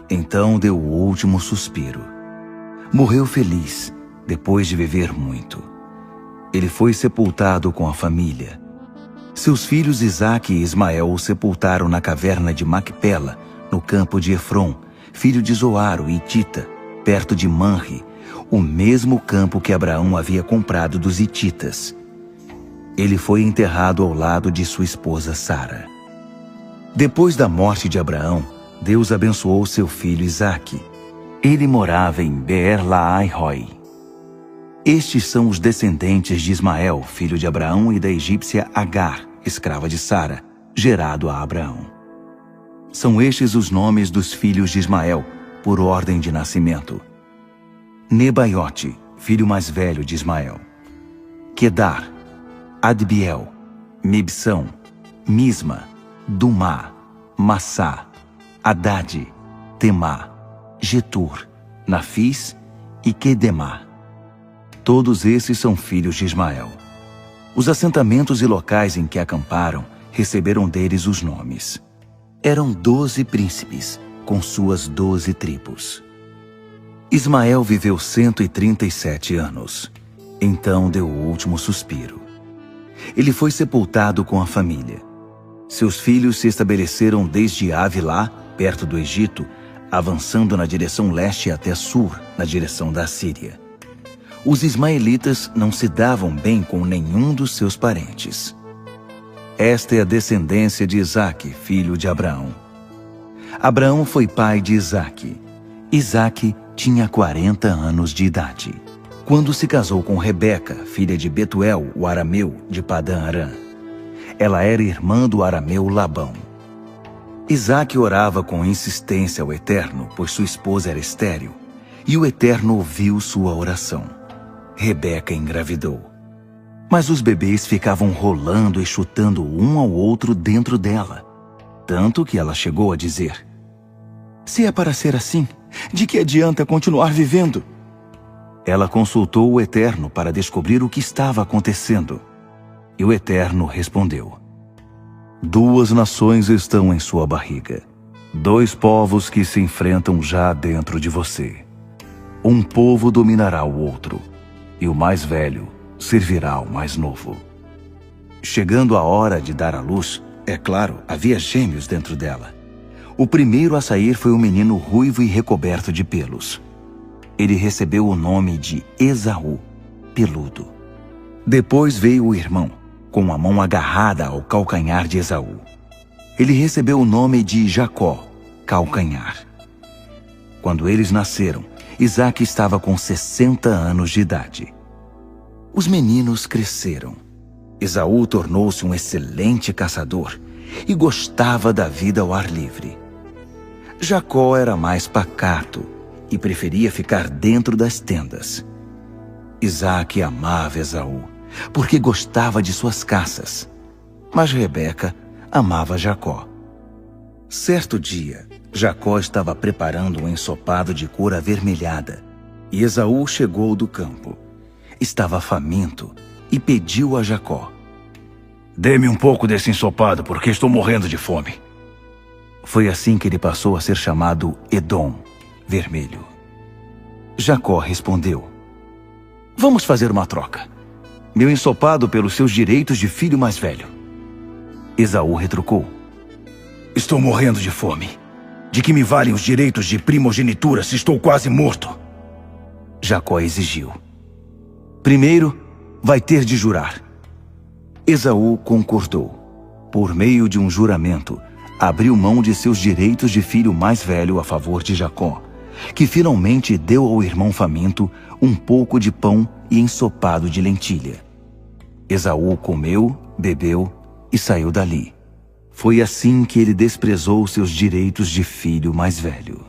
Então deu o último suspiro. Morreu feliz, depois de viver muito. Ele foi sepultado com a família. Seus filhos Isaque e Ismael o sepultaram na caverna de Macpela, no campo de Efron, filho de Zoar, o Hitita, perto de Manre, o mesmo campo que Abraão havia comprado dos hititas. Ele foi enterrado ao lado de sua esposa Sara. Depois da morte de Abraão, Deus abençoou seu filho Isaque. Ele morava em Beer-Lahai-Roi. Estes são os descendentes de Ismael, filho de Abraão, e da egípcia Agar, escrava de Sara, gerado a Abraão. São estes os nomes dos filhos de Ismael, por ordem de nascimento: Nebaiote, filho mais velho de Ismael; Quedar, Adbiel, Mibsão, Misma, Dumá, Massá, Haddad, Temá, Getur, Nafis e Quedemá. Todos esses são filhos de Ismael. Os assentamentos e locais em que acamparam receberam deles os nomes. Eram 12 príncipes, com suas 12 tribos. Ismael viveu 137 anos. Então deu o último suspiro. Ele foi sepultado com a família. Seus filhos se estabeleceram desde Avilá, perto do Egito, avançando na direção leste até Sur, na direção da Síria. Os ismaelitas não se davam bem com nenhum dos seus parentes. Esta é a descendência de Isaque, filho de Abraão. Abraão foi pai de Isaque. Isaque tinha 40 anos de idade, quando se casou com Rebeca, filha de Betuel, o arameu, de Padã Arã. Ela era irmã do arameu Labão. Isaque orava com insistência ao Eterno, pois sua esposa era estéril, e o Eterno ouviu sua oração. Rebeca engravidou. Mas os bebês ficavam rolando e chutando um ao outro dentro dela, tanto que ela chegou a dizer: "Se é para ser assim, de que adianta continuar vivendo?" Ela consultou o Eterno para descobrir o que estava acontecendo. E o Eterno respondeu: "2 nações estão em sua barriga, 2 povos que se enfrentam já dentro de você. Um povo dominará o outro, e o mais velho servirá ao mais novo." Chegando a hora de dar à luz, é claro, havia gêmeos dentro dela. O primeiro a sair foi um menino ruivo e recoberto de pelos. Ele recebeu o nome de Esaú, peludo. Depois veio o irmão, com a mão agarrada ao calcanhar de Esaú. Ele recebeu o nome de Jacó, calcanhar. Quando eles nasceram, Isaque estava com 60 anos de idade. Os meninos cresceram. Esaú tornou-se um excelente caçador e gostava da vida ao ar livre. Jacó era mais pacato e preferia ficar dentro das tendas. Isaque amava Esaú, porque gostava de suas caças. Mas Rebeca amava Jacó. Certo dia, Jacó estava preparando um ensopado de cor avermelhada, e Esaú chegou do campo. Estava faminto e pediu a Jacó: "Dê-me um pouco desse ensopado, porque estou morrendo de fome." Foi assim que ele passou a ser chamado Edom, vermelho. Jacó respondeu: "Vamos fazer uma troca. Meu ensopado pelos seus direitos de filho mais velho." Esaú retrucou: "Estou morrendo de fome. De que me valem os direitos de primogenitura se estou quase morto?" Jacó exigiu: "Primeiro, vai ter de jurar." Esaú concordou. Por meio de um juramento, abriu mão de seus direitos de filho mais velho a favor de Jacó, que finalmente deu ao irmão faminto um pouco de pão e ensopado de lentilha. Esaú comeu, bebeu e saiu dali. Foi assim que ele desprezou seus direitos de filho mais velho.